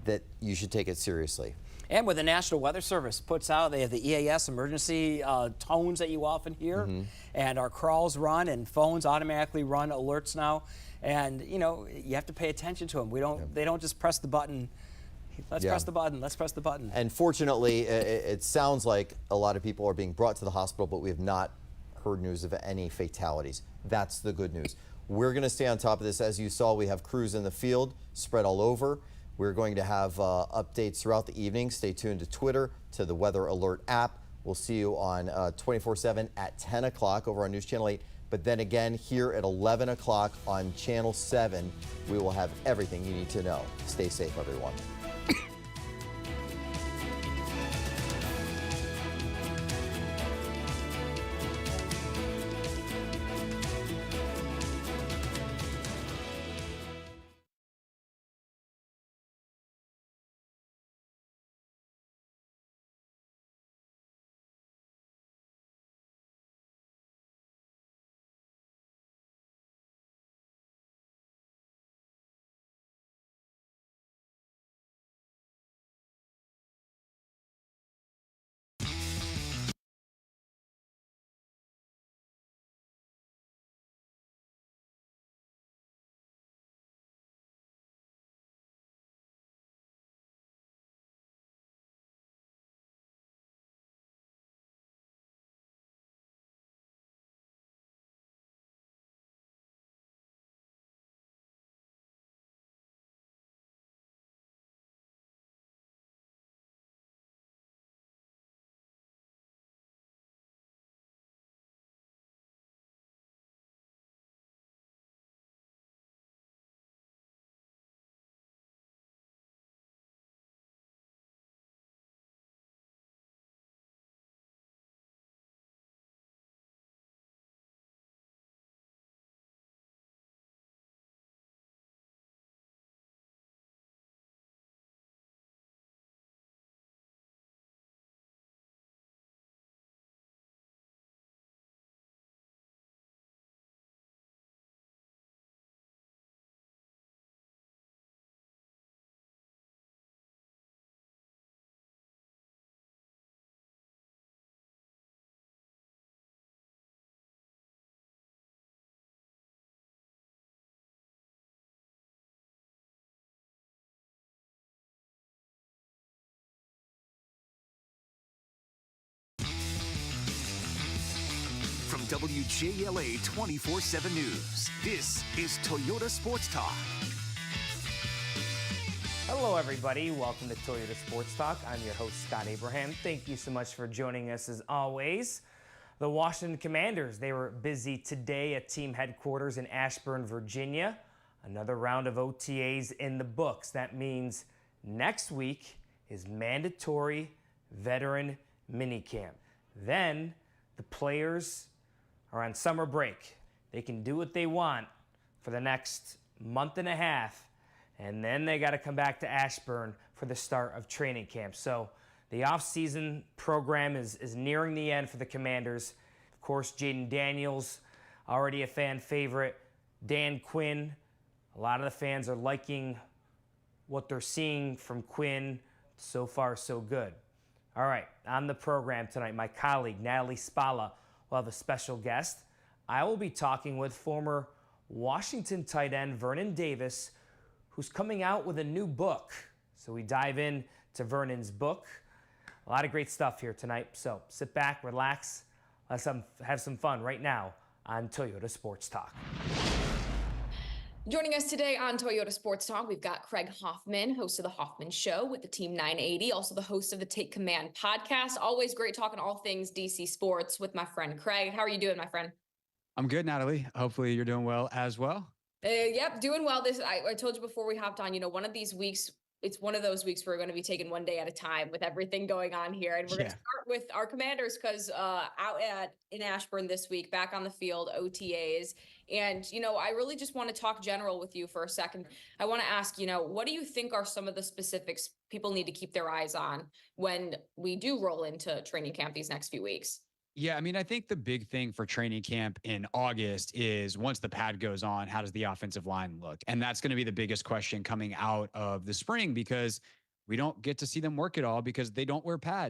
that you should take it seriously. And when the National Weather Service puts out, they have the EAS emergency tones that you often hear, and our crawls run and phones automatically run alerts now. And you have to pay attention to them. They don't just press the button. Let's press the button. Let's press the button. And fortunately, it sounds like a lot of people are being brought to the hospital, but we have not heard news of any fatalities. That's the good news. We're going to stay on top of this. As you saw, we have crews in the field spread all over. We're going to have updates throughout the evening. Stay tuned to Twitter, to the Weather Alert app. We'll see you on 24/7 at 10 o'clock over on News Channel 8. But then again, here at 11 o'clock on Channel 7, we will have everything you need to know. Stay safe, everyone. From WJLA 24/7 News, this is Toyota Sports Talk. Hello, everybody. Welcome to Toyota Sports Talk. I'm your host, Scott Abraham. Thank you so much for joining us as always. The Washington Commanders, they were busy today at team headquarters in Ashburn, Virginia. Another round of OTAs in the books. That means next week is mandatory veteran minicamp. Then the players are on summer break. They can do what they want for the next month and a half, and then they got to come back to Ashburn for the start of training camp. So the off-season program is nearing the end for the Commanders. Of course, Jaden Daniels, already a fan favorite. Dan Quinn, a lot of the fans are liking what they're seeing from Quinn. So far, so good. All right, on the program tonight, my colleague Natalie Spalla will have a special guest. I will be talking with former Washington tight end Vernon Davis, who's coming out with a new book. So we dive in to Vernon's book. A lot of great stuff here tonight. So sit back, relax, let's have some fun right now on Toyota Sports Talk. Joining us today on Toyota Sports Talk, we've got Craig Hoffman, host of The Hoffman Show with the Team 980, also the host of the Take Command podcast. Always great talking all things DC sports with my friend Craig. How are you doing, my friend? I'm good, Natalie. Hopefully you're doing well as well. Yep, doing well. I told you before we hopped on, one of these weeks it's one of those weeks where we're going to be taking one day at a time with everything going on here. And we're going to start with our Commanders because in Ashburn this week, back on the field, OTAs. And, I really just want to talk general with you for a second. I want to ask, what do you think are some of the specifics people need to keep their eyes on when we do roll into training camp these next few weeks? Yeah, I mean, I think the big thing for training camp in August is once the pad goes on, how does the offensive line look? And that's going to be the biggest question coming out of the spring because we don't get to see them work at all because they don't wear pads.